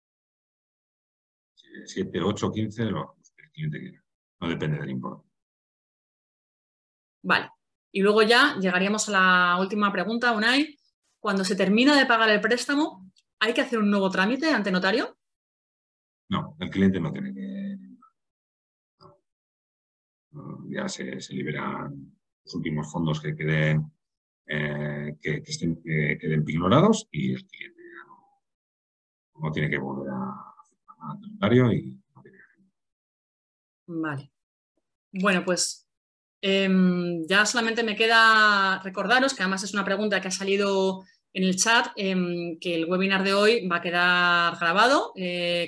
7, 8, 15, lo que el cliente quiera. No depende del importe. Vale. Y luego ya llegaríamos a la última pregunta, Unai. Cuando se termina de pagar el préstamo, ¿hay que hacer un nuevo trámite ante notario? No, el cliente no tiene que... Ya se liberan los últimos fondos que queden queden pignorados y el cliente no tiene que volver a hacer nada ante notario y no tiene que hacer. Vale. Bueno, pues ya solamente me queda recordaros que además es una pregunta que ha salido en el chat, que el webinar de hoy va a quedar grabado,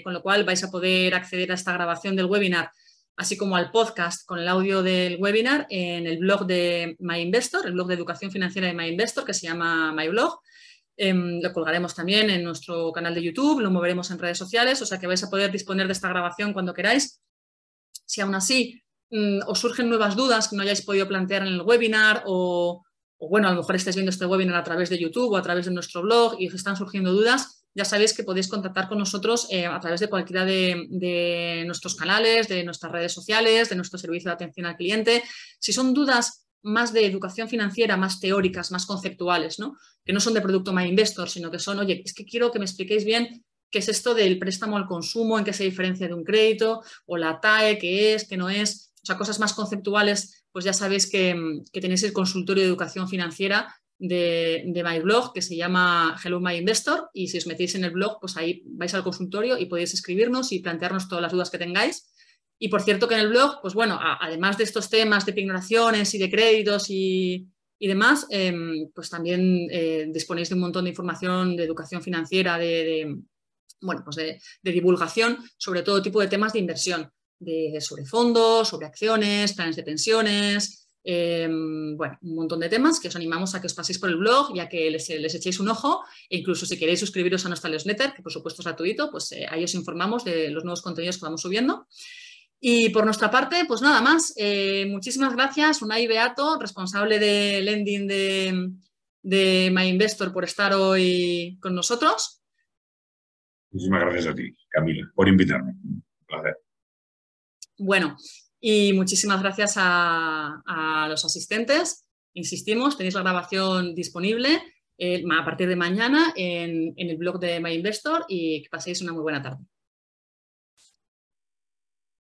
con lo cual vais a poder acceder a esta grabación del webinar, así como al podcast con el audio del webinar en el blog de MyInvestor, el blog de educación financiera de MyInvestor, que se llama MyBlog. Lo colgaremos también en nuestro canal de YouTube, lo moveremos en redes sociales, o sea que vais a poder disponer de esta grabación cuando queráis. Si aún así os surgen nuevas dudas que no hayáis podido plantear en el webinar o bueno, a lo mejor estáis viendo este webinar a través de YouTube o a través de nuestro blog y os están surgiendo dudas, ya sabéis que podéis contactar con nosotros a través de cualquiera de nuestros canales, de nuestras redes sociales, de nuestro servicio de atención al cliente. Si son dudas más de educación financiera, más teóricas, más conceptuales, ¿no? Que no son de producto MyInvestor, sino que son, oye, es que quiero que me expliquéis bien qué es esto del préstamo al consumo, en qué se diferencia de un crédito, o la TAE, qué es, qué no es, o sea, cosas más conceptuales, pues ya sabéis que tenéis el consultorio de educación financiera de MyBlog, que se llama Hello My Investor, y si os metéis en el blog, pues ahí vais al consultorio y podéis escribirnos y plantearnos todas las dudas que tengáis. Y por cierto que en el blog, pues bueno, además de estos temas de pignoraciones y de créditos y demás, pues también disponéis de un montón de información de educación financiera, bueno, pues de divulgación sobre todo tipo de temas de inversión, sobre fondos, sobre acciones, planes de pensiones, bueno, un montón de temas que os animamos a que os paséis por el blog y a que les echéis un ojo e incluso si queréis suscribiros a nuestra newsletter, que por supuesto es gratuito, pues ahí os informamos de los nuevos contenidos que vamos subiendo. Y por nuestra parte, pues nada más. Muchísimas gracias, Unai Beato, responsable de lending de MyInvestor, por estar hoy con nosotros. Muchísimas gracias a ti, Camila, por invitarme. Un placer. Bueno, y muchísimas gracias a los asistentes. Insistimos, tenéis la grabación disponible a partir de mañana en el blog de MyInvestor y que paséis una muy buena tarde.